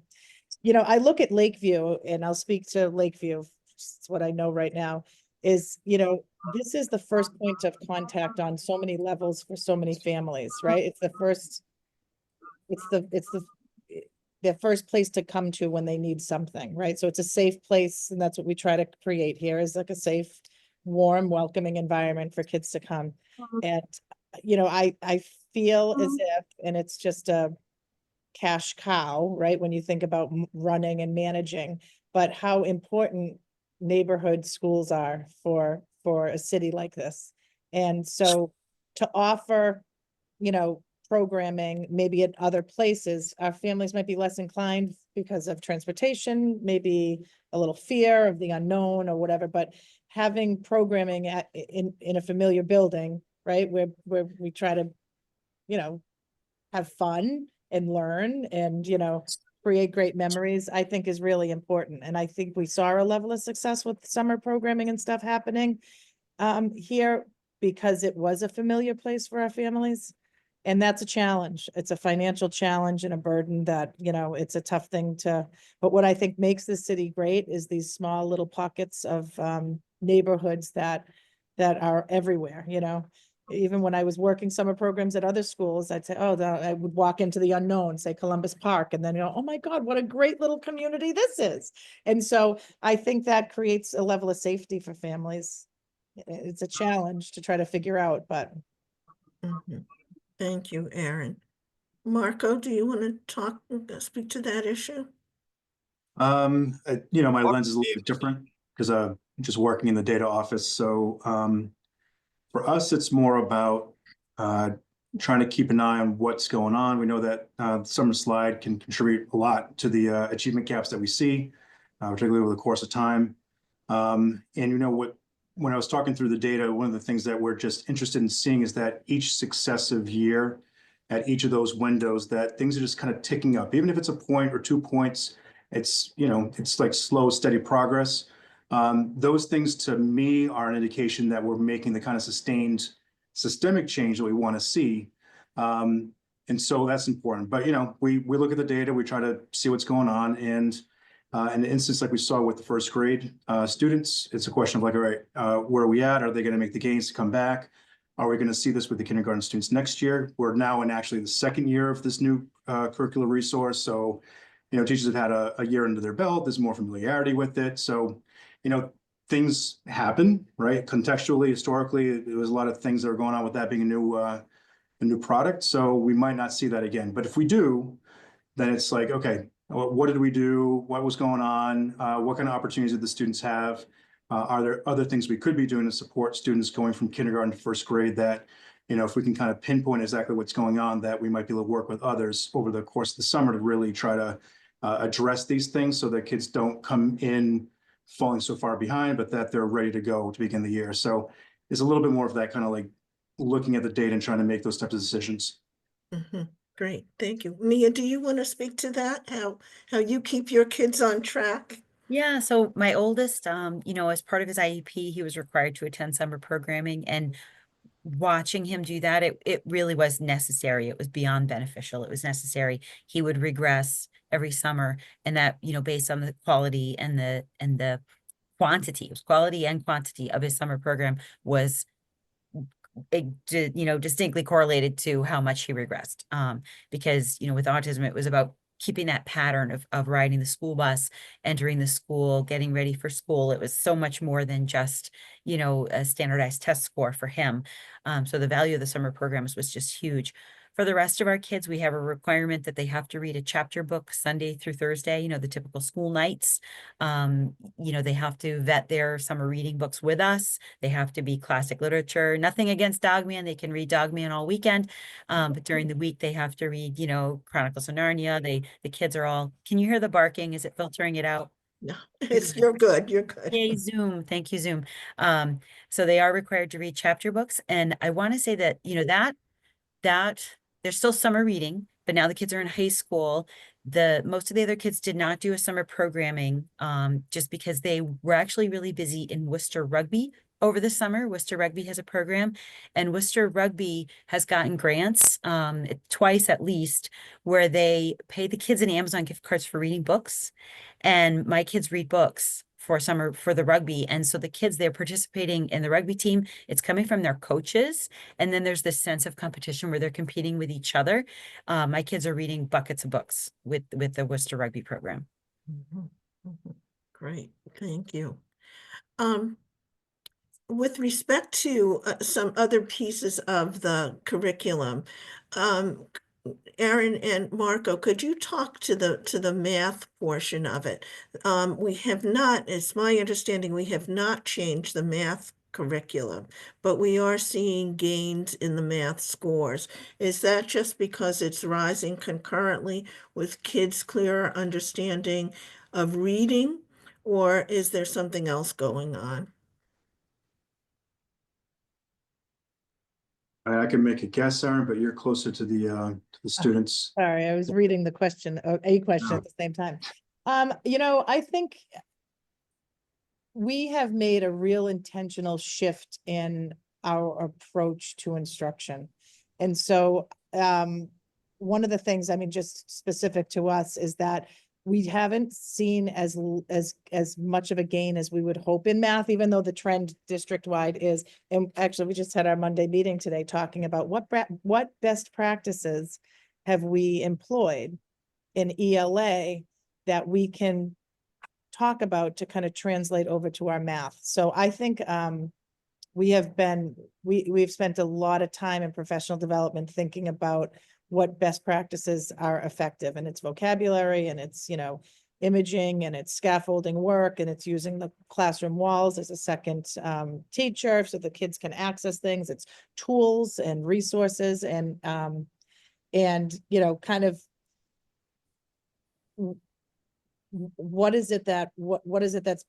Speaker 3: look at Lakeview, and I'll speak to Lakeview. It's what I know right now is, this is the first point of contact on so many levels for so many families, right? It's the first place to come to when they need something, right? So it's a safe place, and that's what we try to create here, is like a safe, warm, welcoming environment for kids to come. And I feel as if, and it's just a cash cow, right? When you think about running and managing, but how important neighborhood schools are for a city like this. And so to offer, programming maybe at other places, our families might be less inclined because of transportation, maybe a little fear of the unknown or whatever, but having programming in a familiar building, right? Where we try to, have fun and learn and, create great memories, I think is really important. And I think we saw a level of success with summer programming and stuff happening here because it was a familiar place for our families. And that's a challenge. It's a financial challenge and a burden that, it's a tough thing but what I think makes this city great is these small little pockets of neighborhoods that are everywhere, Even when I was working summer programs at other schools, I'd say, I would walk into the unknown, say Columbus Park, and then, oh my God, what a great little community this is. And so I think that creates a level of safety for families. It's a challenge to try to figure out, but.
Speaker 1: Mhm. Thank you, Erin. Marco, do you want to speak to that issue?
Speaker 2: My lens is a little bit different because I'm just working in the data office. So for us, it's more about trying to keep an eye on what's going on. We know that the summer slide can contribute a lot to the achievement gaps that we see, particularly over the course of time. And when I was talking through the data, one of the things that we're just interested in seeing is that each successive year at each of those windows, that things are just kind of ticking up. Even if it's a point or 2 points, it's like slow, steady progress. Those things to me are an indication that we're making the kind of sustained systemic change that we want to see. And so that's important. But, we look at the data, we try to see what's going on. And in the instance like we saw with the first grade students, it's a question of like, all right, where are we at? Are they going to make the gains to come back? Are we going to see this with the kindergarten students next year? We're now in actually the 2nd year of this new curricular resource. So, teachers have had a year under their belt. There's more familiarity with it. So, things happen, right? Contextually, historically, there was a lot of things that were going on with that being a new product. So we might not see that again. But if we do, then it's like, okay, What did we do? What was going on? What kind of opportunities did the students have? Are there other things we could be doing to support students going from kindergarten to first grade that, if we can kind of pinpoint exactly what's going on, that we might be able to work with others over the course of the summer to really try to address these things so that kids don't come in falling so far behind, but that they're ready to go to begin the year. So it's a little bit more of that kind of like looking at the data and trying to make those types of decisions.
Speaker 1: Great, thank you. Mia, do you want to speak to that? How you keep your kids on track?
Speaker 4: Yeah, so my oldest, as part of his IEP, he was required to attend summer programming, and watching him do that, it really was necessary. It was beyond beneficial. It was necessary. He would regress every summer, and that, based on the quality and the quantity, it was quality and quantity of his summer program was distinctly correlated to how much he regressed. Because, with autism, it was about keeping that pattern of riding the school bus, entering the school, getting ready for school. It was so much more than just, a standardized test score for him. So the value of the summer programs was just huge. For the rest of our kids, we have a requirement that they have to read a chapter book Sunday through Thursday, the typical school nights. They have to vet their summer reading books with us. They have to be classic literature. Nothing against Dogman. They can read Dogman all weekend. But during the week, they have to read, Chronicles of Narnia. The kids are all, can you hear the barking? Is it filtering it out?
Speaker 1: No, you're good, you're good.
Speaker 4: Yay, Zoom. Thank you, Zoom. So they are required to read chapter books. And I want to say that, that there's still summer reading, but now the kids are in high school. Most of the other kids did not do a summer programming, just because they were actually really busy in Worcester Rugby over the summer. Worcester Rugby has a program, and Worcester Rugby has gotten grants, twice at least, where they pay the kids an Amazon gift cards for reading books. And my kids read books for summer for the rugby. And so the kids, they're participating in the rugby team. It's coming from their coaches. And then there's this sense of competition where they're competing with each other. My kids are reading buckets of books with the Worcester Rugby program.
Speaker 1: Great, thank you. With respect to some other pieces of the curriculum, Erin and Marco, could you talk to the math portion of it? We have not, it's my understanding, we have not changed the math curriculum, but we are seeing gains in the math scores. Is that just because it's rising concurrently with kids' clearer understanding of reading, or is there something else going on?
Speaker 2: I can make a guess, Erin, but you're closer to the students.
Speaker 3: Sorry, I was reading the question, a question at the same time. I think we have made a real intentional shift in our approach to instruction. And so one of the things, just specific to us, is that we haven't seen as much of a gain as we would hope in math, even though the trend district-wide is. And actually, we just had our Monday meeting today talking about what best practices have we employed in ELA that we can talk about to kind of translate over to our math. So I think we've spent a lot of time in professional development thinking about what best practices are effective, and it's vocabulary, and it's, imaging, and it's scaffolding work, and it's using the classroom walls as a second teacher so the kids can access things. It's tools and resources, and kind of what is it that's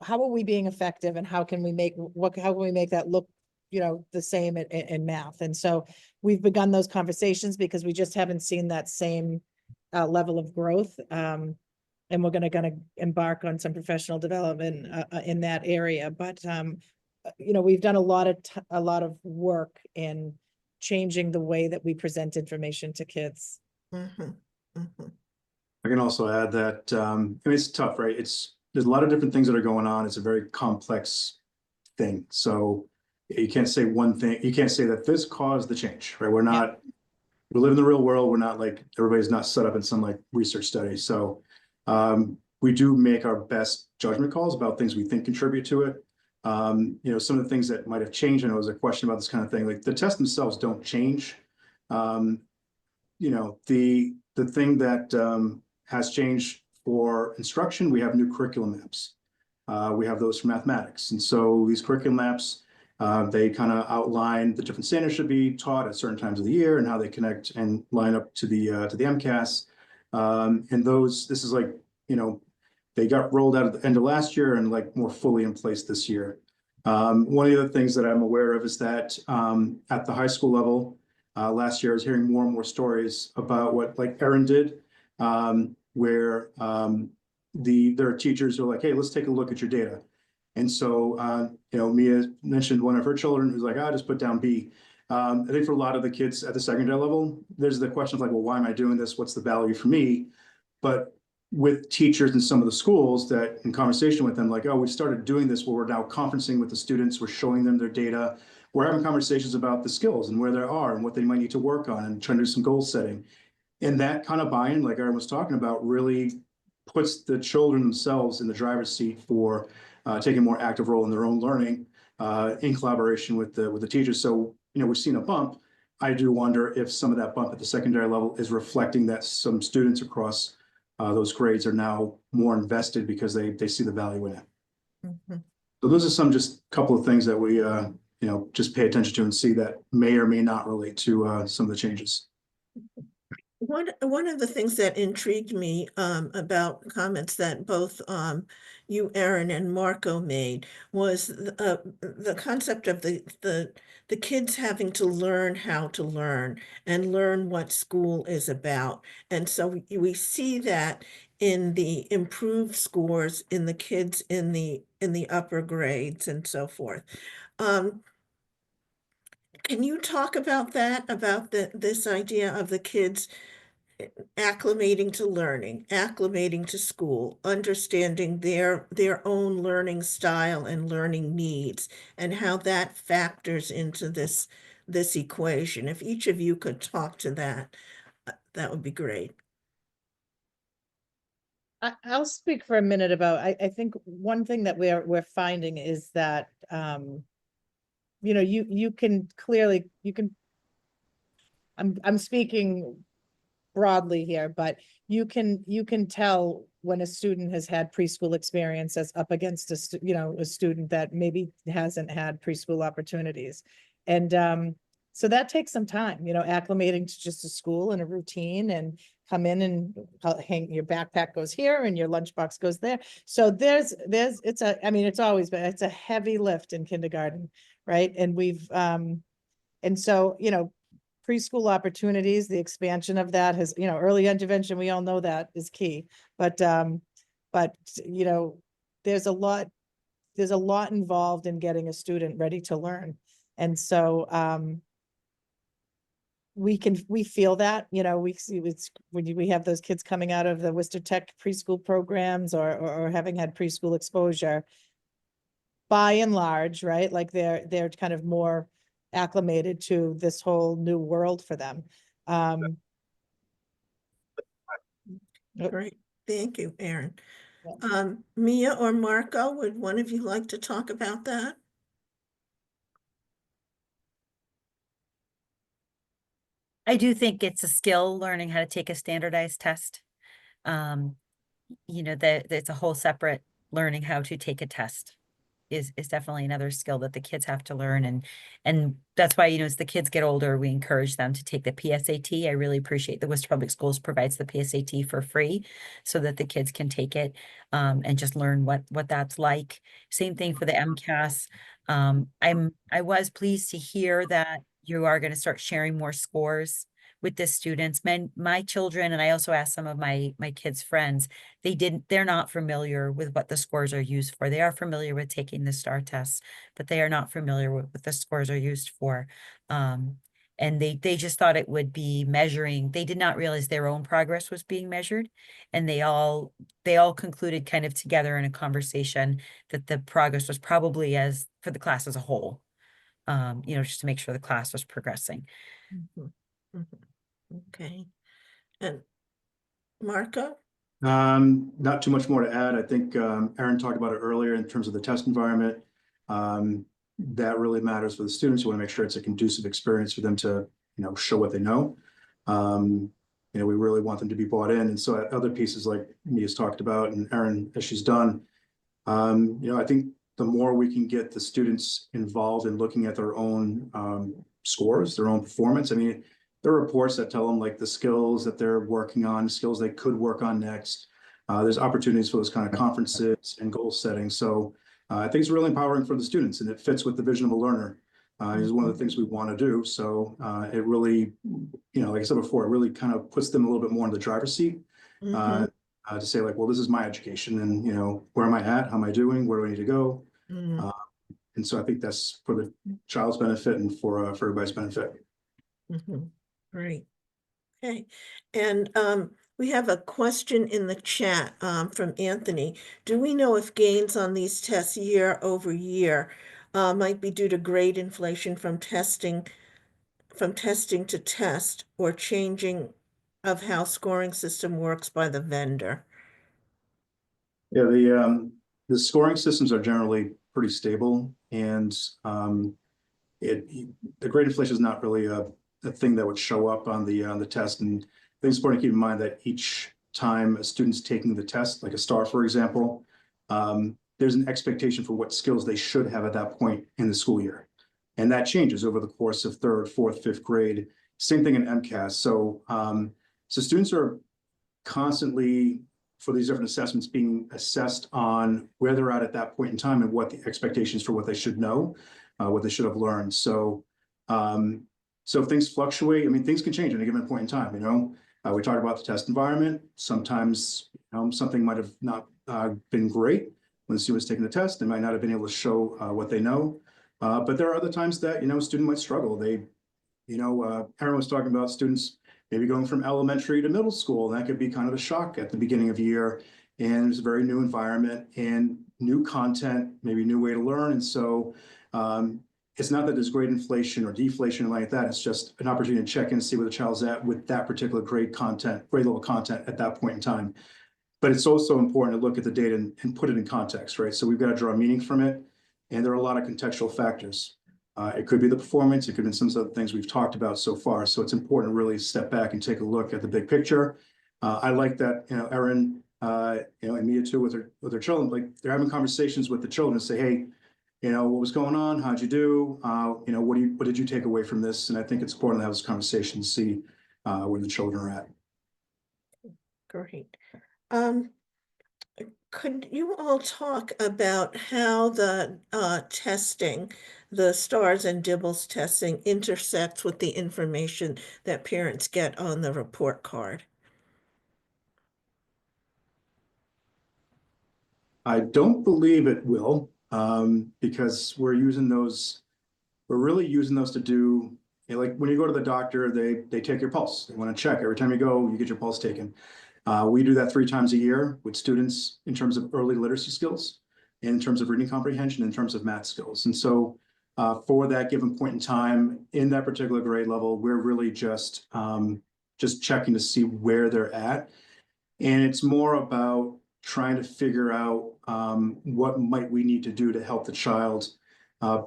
Speaker 3: how are we being effective, and how can we make that look the same in math? And so we've begun those conversations because we just haven't seen that same level of growth. And we're going to embark on some professional development in that area. But we've done a lot of work in changing the way that we present information to kids.
Speaker 2: I can also add that it's tough, right? There's a lot of different things that are going on. It's a very complex thing. So you can't say one thing. You can't say that this caused the change, right? We live in the real world. We're not like, everybody's not set up in some like research study. So we do make our best judgment calls about things we think contribute to it. Some of the things that might have changed, and it was a question about this kind of thing, like the tests themselves don't change. The thing that has changed for instruction. We have new curriculum maps. We have those for mathematics. And so these curriculum maps, they kind of outline the different standards should be taught at certain times of the year and how they connect and line up to the MCAS. And this is like, they got rolled out at the end of last year and like more fully in place this year. One of the other things that I'm aware of is that at the high school level, last year I was hearing more and more stories about what like Erin did, where there are teachers who are like, hey, let's take a look at your data. And so, Mia mentioned one of her children who's like, I just put down B. I think for a lot of the kids at the secondary level, there's the question of like, well, why am I doing this? What's the value for me? But with teachers in some of the schools that in conversation with them, like, oh, we started doing this where we're now conferencing with the students, we're showing them their data, we're having conversations about the skills and where they are and what they might need to work on and trying to do some goal setting. And that kind of buy-in, like Erin was talking about, really puts the children themselves in the driver's seat for taking a more active role in their own learning in collaboration with the teachers. So, we've seen a bump. I do wonder if some of that bump at the secondary level is reflecting that some students across those grades are now more invested because they see the value in it.
Speaker 1: Mm-hmm.
Speaker 2: So those are some just couple of things that we just pay attention to and see that may or may not relate to some of the changes.
Speaker 1: One of the things that intrigued me about comments that both you, Erin, and Marco made was the concept of the kids having to learn how to learn and learn what school is about. And so we see that in the improved scores in the kids in the upper grades and so forth. Can you talk about that, about this idea of the kids acclimating to learning, acclimating to school, understanding their own learning style and learning needs, and how that factors into this equation? If each of you could talk to that, that would be great.
Speaker 3: I'll speak for a minute about, I think one thing that we're finding is that, you can clearly, I'm speaking broadly here, but you can tell when a student has had preschool experience as up against a student that maybe hasn't had preschool opportunities. And so that takes some time, acclimating to just a school and a routine, and come in and hang your backpack goes here and your lunchbox goes there. So it's a heavy lift in kindergarten, right? And and so, preschool opportunities, the expansion of that has, early intervention, we all know that is key, but there's a lot involved in getting a student ready to learn. And so, we feel that, we see it's when we have those kids coming out of the Worcester Tech preschool programs or having had preschool exposure, by and large, right? Like they're kind of more acclimated to this whole new world for them.
Speaker 1: Great. Thank you, Erin.
Speaker 3: Yeah.
Speaker 1: Mia or Marco, would one of you like to talk about that?
Speaker 4: I do think it's a skill, learning how to take a standardized test. It's a whole separate learning how to take a test is definitely another skill that the kids have to learn. And that's why, as the kids get older, we encourage them to take the PSAT. I really appreciate the Worcester Public Schools provides the PSAT for free so that the kids can take it and just learn what that's like. Same thing for the MCAS. I was pleased to hear that you are going to start sharing more scores with the students. My children, and I also asked some of my kids' friends, they're not familiar with what the scores are used for. They are familiar with taking the STAR tests, but they are not familiar with what the scores are used for. And they just thought it would be measuring. They did not realize their own progress was being measured. And they all concluded kind of together in a conversation that the progress was probably as for the class as a whole, just to make sure the class was progressing.
Speaker 1: Mhm. Mhm. Okay. And Marco?
Speaker 2: Not too much more to add. I think Erin talked about it earlier in terms of the test environment. That really matters for the students. You want to make sure it's a conducive experience for them to, show what they know. we really want them to be bought in. And so at other pieces like Mia's talked about and Erin, as she's done, I think the more we can get the students involved in looking at their own scores, their own performance. I mean, there are reports that tell them like the skills that they're working on, skills they could work on next. There's opportunities for those kind of conferences and goal setting. So I think it's really empowering for the students, and it fits with the vision of a learner. Is one of the things we want to do. So it really, like I said before, it really kind of puts them a little bit more in the driver's seat. To say like, well, this is my education, and where am I at? How am I doing? Where do I need to go? And so I think that's for the child's benefit and for everybody's benefit.
Speaker 1: Great. Okay. And we have a question in the chat from Anthony. Do we know if gains on these tests year over year might be due to grade inflation from testing to test, or changing of how scoring system works by the vendor?
Speaker 2: Yeah, the scoring systems are generally pretty stable, and the grade inflation is not really a thing that would show up on the test. And I think it's important to keep in mind that each time a student's taking the test, like a STAR, for example, there's an expectation for what skills they should have at that point in the school year. And that changes over the course of 3rd, 4th, 5th grade. Same thing in MCAS. So, so students are constantly, for these different assessments, being assessed on where they're at that point in time and what the expectations for what they should know, what they should have learned. So, so if things fluctuate, I mean, things can change at a given point in time. We talked about the test environment. Sometimes, something might have not been great when the student was taking the test. They might not have been able to show what they know. But there are other times that, a student might struggle. They, Erin was talking about students maybe going from elementary to middle school. And that could be kind of a shock at the beginning of the year. And it's a very new environment and new content, maybe new way to learn. And so it's not that there's grade inflation or deflation like that. It's just an opportunity to check in and see where the child's at with that particular grade level content at that point in time. But it's also important to look at the data and put it in context, right? So we've got to draw meaning from it. And there are a lot of contextual factors. It could be the performance. It could be some of the things we've talked about so far. So it's important to really step back and take a look at the big picture. I like that, Erin, and Mia too, with her children, like they're having conversations with the children to say, hey, what was going on? How'd you do? What did you take away from this? And I think it's important to have this conversation to see where the children are at.
Speaker 1: Great. Could you all talk about how the testing, the STARS and DIBELS testing, intersects with the information that parents get on the report card?
Speaker 2: I don't believe it will, because we're really using those to do, like when you go to the doctor, they take your pulse. They want to check every time you go, you get your pulse taken. We do that 3 times a year with students in terms of early literacy skills, in terms of reading comprehension, in terms of math skills. And so for that given point in time in that particular grade level, we're really just checking to see where they're at. And it's more about trying to figure out what might we need to do to help the child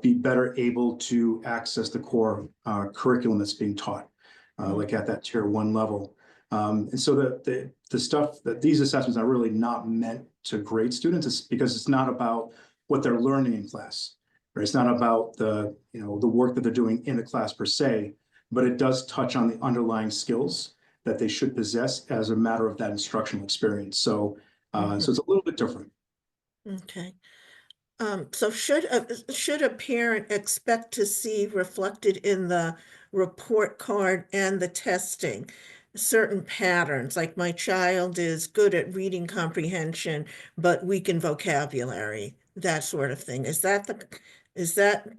Speaker 2: be better able to access the core curriculum that's being taught, like at that tier 1 level. And so the stuff that these assessments are really not meant to grade students, is because it's not about what they're learning in class, right? It's not about the work that they're doing in the class per se, but it does touch on the underlying skills that they should possess as a matter of that instructional experience. So, so it's a little bit different.
Speaker 1: Okay. So should a parent expect to see reflected in the report card and the testing certain patterns, like my child is good at reading comprehension, but weak in vocabulary, that sort of thing? Is that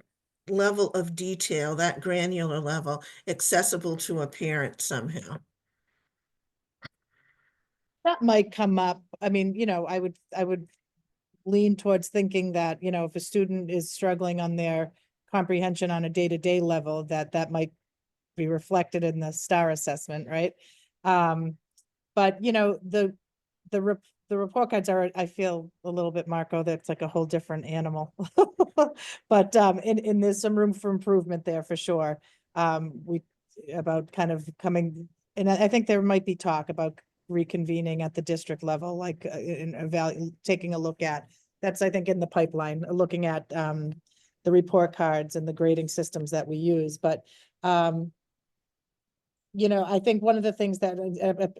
Speaker 1: level of detail, that granular level, accessible to a parent somehow?
Speaker 3: That might come up. I mean, I would lean towards thinking that, if a student is struggling on their comprehension on a day-to-day level, that might be reflected in the STAR assessment, right? But the report cards are, I feel a little bit, Marco, that's like a whole different animal. But there's some room for improvement there for sure. About kind of coming and I think there might be talk about reconvening at the district level, like taking a look at, that's, I think, in the pipeline, looking at the report cards and the grading systems that we use. But you know, I think one of the things that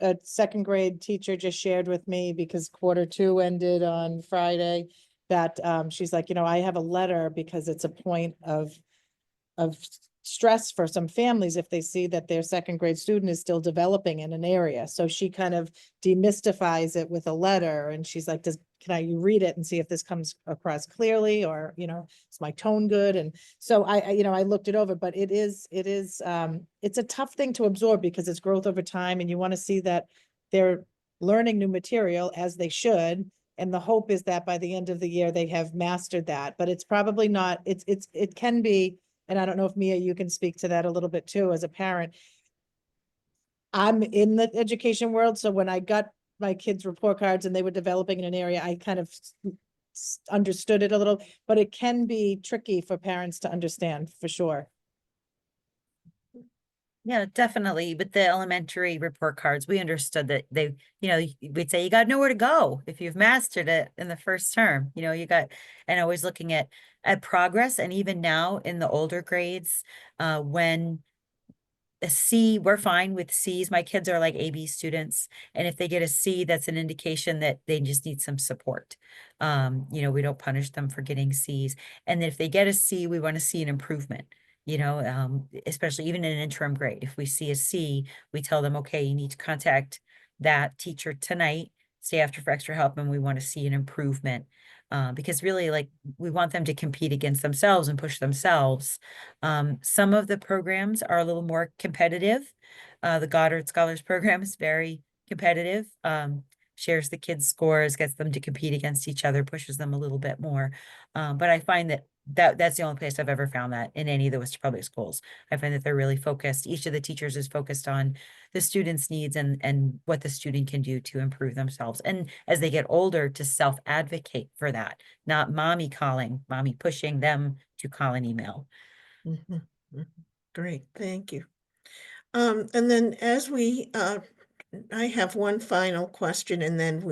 Speaker 3: a second grade teacher just shared with me, because Q2 ended on Friday, that she's like, you know, I have a letter because it's a point of stress for some families if they see that their second grade student is still developing in an area. So she kind of demystifies it with a letter, and she's like, can you read it and see if this comes across clearly, or, you know, is my tone good? And so you know, I looked it over, but it's a tough thing to absorb because it's growth over time, and you want to see that they're learning new material, as they should. And the hope is that by the end of the year, they have mastered that, but it's probably not, it can be. And I don't know if, Mia, you can speak to that a little bit too, as a parent. I'm in the education world, so when I got my kids' report cards and they were developing in an area, I kind of understood it a little, but it can be tricky for parents to understand, for sure.
Speaker 4: Yeah, definitely. With the elementary report cards, we understood that they, you know, we'd say you got nowhere to go if you've mastered it in the first term. You know, and always looking at progress. And even now in the older grades, when a C, we're fine with C's. My kids are like AB students, and if they get a C, that's an indication that they just need some support. You know, we don't punish them for getting C's. And if they get a C, we want to see an improvement. You know, especially even in an interim grade. If we see a C, we tell them, okay, you need to contact that teacher tonight, stay after for extra help, and we want to see an improvement. Because really, like, we want them to compete against themselves and push themselves. Some of the programs are a little more competitive. The Goddard Scholars Program is very competitive. Shares the kids' scores, gets them to compete against each other, pushes them a little bit more. But I find that's the only place I've ever found that in any of the Worcester Public Schools. I find that they're really focused. Each of the teachers is focused on the student's needs and what the student can do to improve themselves. And as they get older, to self-advocate for that, not mommy pushing them to call an email.
Speaker 1: Mhm, mhm. Great, thank you. And then as I have one final question, and then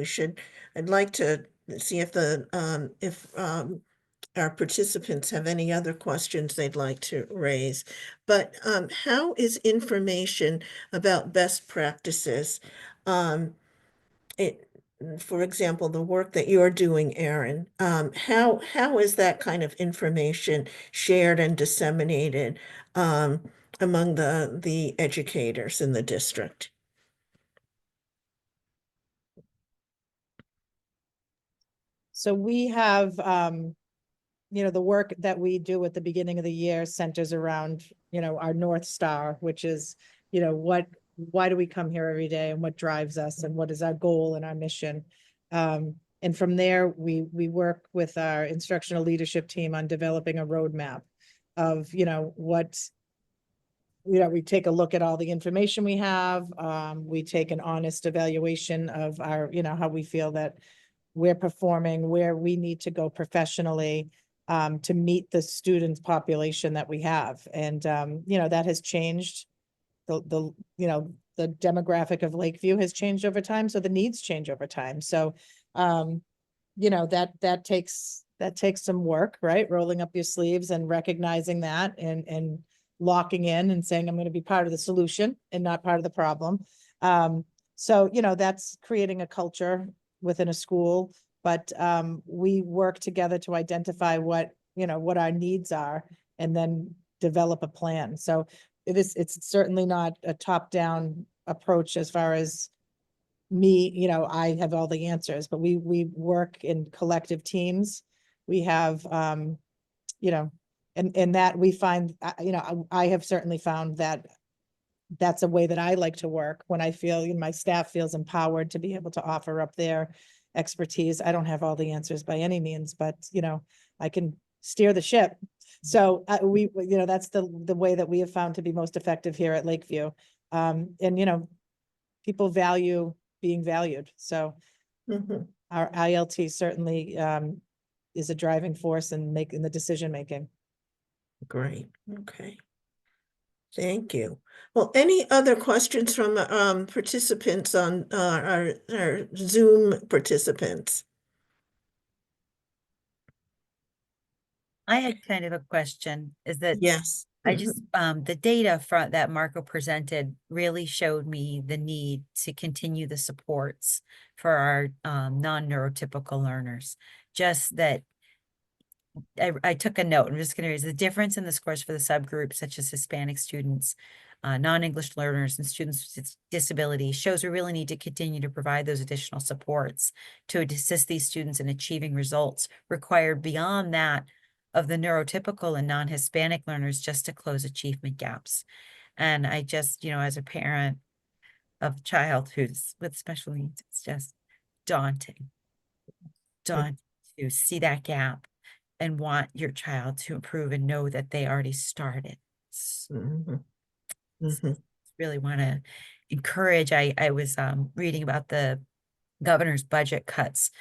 Speaker 1: I'd like to see if our participants have any other questions they'd like to raise. But how is information about best practices, for example, the work that you're doing, Erin, how is that kind of information shared and disseminated among the educators in the district?
Speaker 3: So we have, you know, the work that we do at the beginning of the year centers around, you know, our North Star, which is, you know, why do we come here every day, and what drives us, and what is our goal and our mission? And from there, we work with our instructional leadership team on developing a roadmap of, you know, we take a look at all the information we have. We take an honest evaluation of our, you know, how we feel that we're performing, where we need to go professionally to meet the students population that we have. And, you know, that has changed. You know, the demographic of Lakeview has changed over time, so the needs change over time. So, you know, that takes some work, right? Rolling up your sleeves and recognizing that, and locking in and saying, I'm going to be part of the solution and not part of the problem. So, you know, that's creating a culture within a school, but we work together to identify what our needs are, and then develop a plan. So it's certainly not a top-down approach as far as me, you know, I have all the answers, but we work in collective teams. We have, you know, and that we find, you know, I have certainly found that that's a way that I like to work, when I feel, you know, my staff feels empowered to be able to offer up their expertise. I don't have all the answers by any means, but, you know, I can steer the ship. So you know, that's the way that we have found to be most effective here at Lakeview. And, you know, people value being valued. So our ILT certainly is a driving force in the decision making.
Speaker 1: Great, okay. Thank you. Well, any other questions from participants on our Zoom participants?
Speaker 4: I had kind of a question, is that
Speaker 1: Yes.
Speaker 4: I just, the data that Marco presented really showed me the need to continue the supports for our non-neurotypical learners. Just that I took a note, I'm just gonna raise the difference in the scores for the subgroups such as Hispanic students, non-English learners and students with disabilities shows we really need to continue to provide those additional supports to assist these students in achieving results required beyond that of the neurotypical and non-Hispanic learners just to close achievement gaps. And I just, as a parent of a child who's with special needs, it's just daunting to see that gap and want your child to improve and know that they already started.
Speaker 1: Mhm. Mhm.
Speaker 4: Really want to encourage. I was reading about the governor's budget cuts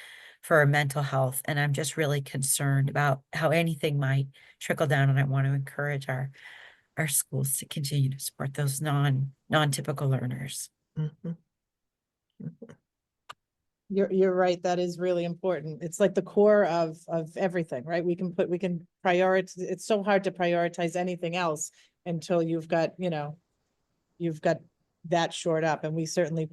Speaker 4: for mental health, and I'm just really concerned about how anything might trickle down, and I want to encourage our schools to continue to support those non-typical learners.
Speaker 1: Mhm.
Speaker 3: You're right. That is really important. It's like the core of everything, right? We can prioritize. It's so hard to prioritize anything else until you've got that shored up. And we certainly,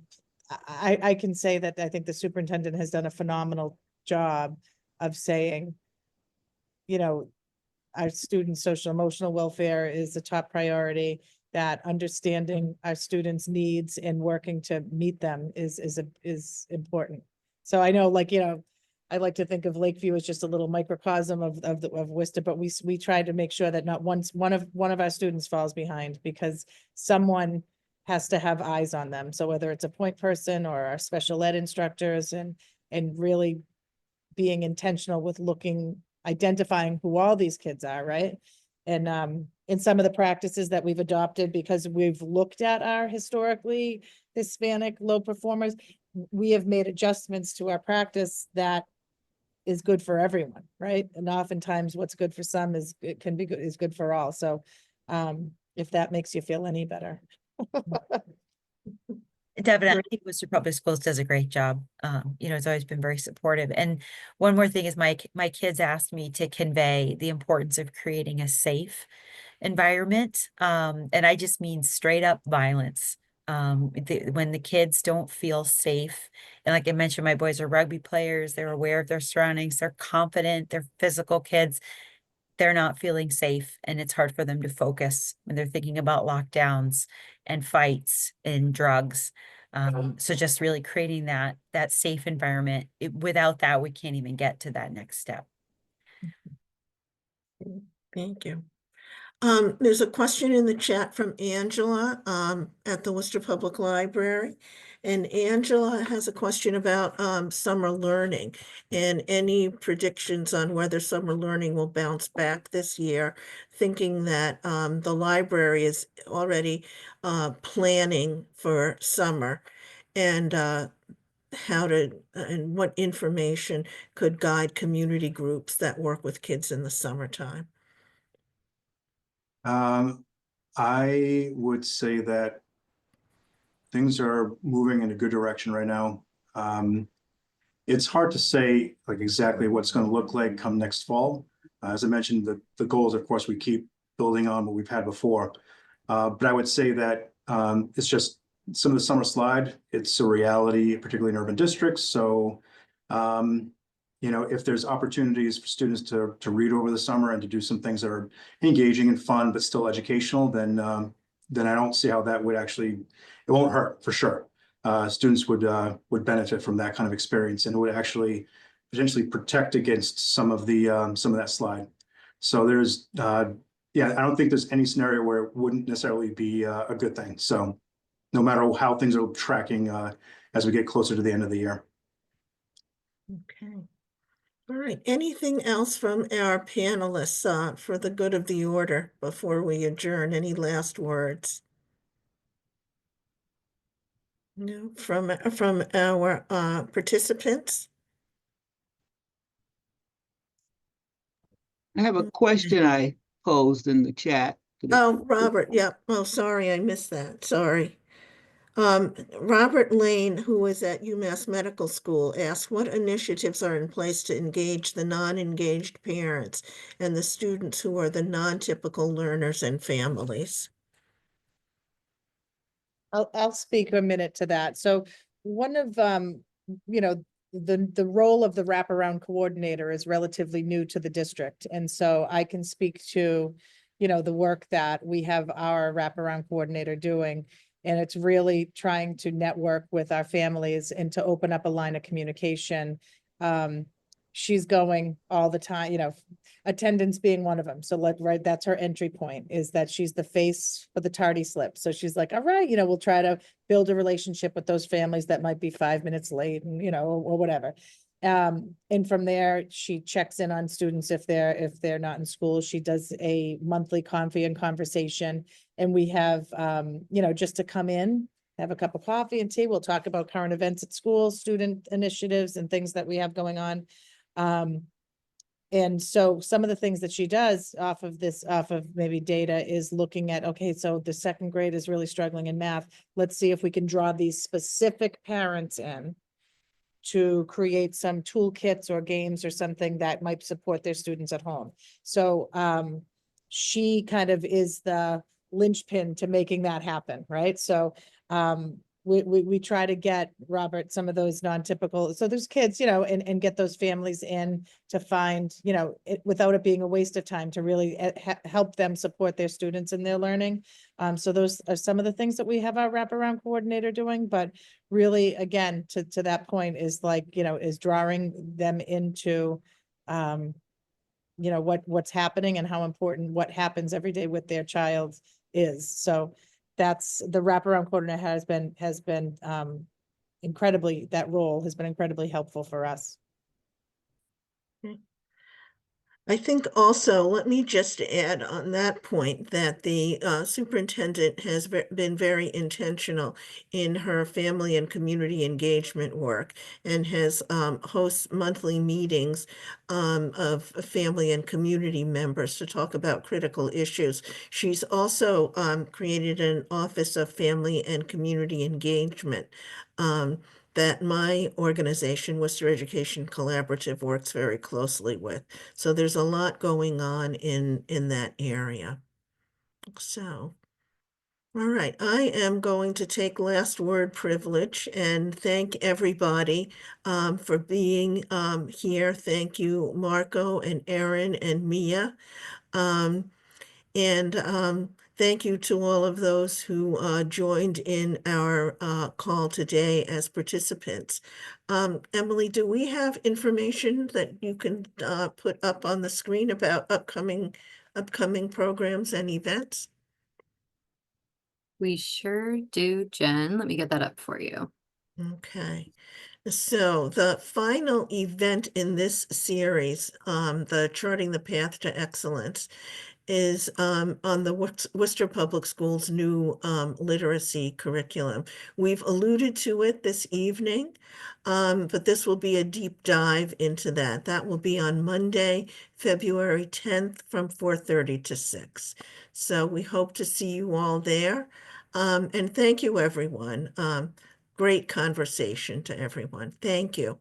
Speaker 3: I can say that I think the superintendent has done a phenomenal job of saying, our students' social emotional welfare is a top priority, that understanding our students' needs and working to meet them is important. So I know, I like to think of Lakeview as just a little microcosm of Worcester, but we try to make sure that not once one of our students falls behind, because someone has to have eyes on them. So whether it's a point person or our special ed instructors, and really being intentional with identifying who all these kids are, right? And in some of the practices that we've adopted, because we've looked at our historically Hispanic low performers, we have made adjustments to our practice that is good for everyone, right? And oftentimes what's good for some is good for all. So if that makes you feel any better.
Speaker 4: Definitely, I think Worcester Public Schools does a great job. It's always been very supportive. And one more thing is my kids asked me to convey the importance of creating a safe environment. And I just mean straight up violence. When the kids don't feel safe, and like I mentioned, my boys are rugby players, they're aware of their surroundings, they're confident, they're physical kids. They're not feeling safe, and it's hard for them to focus when they're thinking about lockdowns and fights and drugs. So just really creating that safe environment. Without that, we can't even get to that next step.
Speaker 1: Thank you. There's a question in the chat from Angela at the Worcester Public Library. And Angela has a question about summer learning and any predictions on whether summer learning will bounce back this year, thinking that the library is already planning for summer, and and what information could guide community groups that work with kids in the summertime.
Speaker 2: I would say that things are moving in a good direction right now. It's hard to say like exactly what it's going to look like come next fall. As I mentioned, the goals, of course, we keep building on what we've had before. But I would say that it's just some of the summer slide. It's a reality, particularly in urban districts. So, if there's opportunities for students to read over the summer and to do some things that are engaging and fun, but still educational, then I don't see how that would actually, it won't hurt for sure. Students would benefit from that kind of experience, and it would actually potentially protect against some of that slide. So there's, I don't think there's any scenario where it wouldn't necessarily be a good thing. So no matter how things are tracking as we get closer to the end of the year.
Speaker 1: Okay. All right. Anything else from our panelists for the good of the order before we adjourn? Any last words? No, from our participants?
Speaker 5: I have a question I posed in the chat.
Speaker 1: Oh, Robert, yeah. Oh, sorry, I missed that. Sorry. Robert Lane, who is at UMass Medical School, asked what initiatives are in place to engage the non-engaged parents and the students who are the non-typical learners and families.
Speaker 3: I'll speak a minute to that. So one of, you know, the role of the wraparound coordinator is relatively new to the district. And so I can speak to, you know, the work that we have our wraparound coordinator doing. And it's really trying to network with our families and to open up a line of communication. She's going all the time, you know, attendance being one of them. So right, that's her entry point, is that she's the face for the tardy slip. So she's like, all right, you know, we'll try to build a relationship with those families that might be 5 minutes late and, you know, or whatever. And from there, she checks in on students if they're not in school. She does a monthly coffee and conversation, and we have, you know, just to come in, have a cup of coffee and tea. We'll talk about current events at school, student initiatives and things that we have going on. And so some of the things that she does off of maybe data is looking at, okay, so the second grade is really struggling in math. Let's see if we can draw these specific parents in to create some toolkits or games or something that might support their students at home. So she kind of is the linchpin to making that happen, right? So we try to get, Robert, some of those non-typical, so there's kids, you know, and get those families in to find, you know, without it being a waste of time, to really help them support their students in their learning. So those are some of the things that we have our wraparound coordinator doing, but really, again, to that point is like, you know, is drawing them into, you know, what's happening and how important what happens every day with their child is. So that's the wraparound coordinator has been incredibly, that role has been incredibly helpful for us.
Speaker 1: I think also, let me just add on that point that the superintendent has been very intentional in her family and community engagement work, and has hosts monthly meetings of family and community members to talk about critical issues. She's also created an Office of Family and Community Engagement that my organization, Worcester Education Collaborative, works very closely with. So there's a lot going on in that area. So, all right, I am going to take last word privilege and thank everybody for being here. Thank you, Marco and Erin and Mia. And thank you to all of those who joined in our call today as participants. Emily, do we have information that you can put up on the screen about upcoming programs and events?
Speaker 5: We sure do, Jen. Let me get that up for you.
Speaker 1: Okay. So the final event in this series, the Charting the Path to Excellence, is on the Worcester Public Schools' new literacy curriculum. We've alluded to it this evening, but this will be a deep dive into that. That will be on Monday, February 10th from 4:30 to 6. So we hope to see you all there. And thank you, everyone. Great conversation to everyone. Thank you.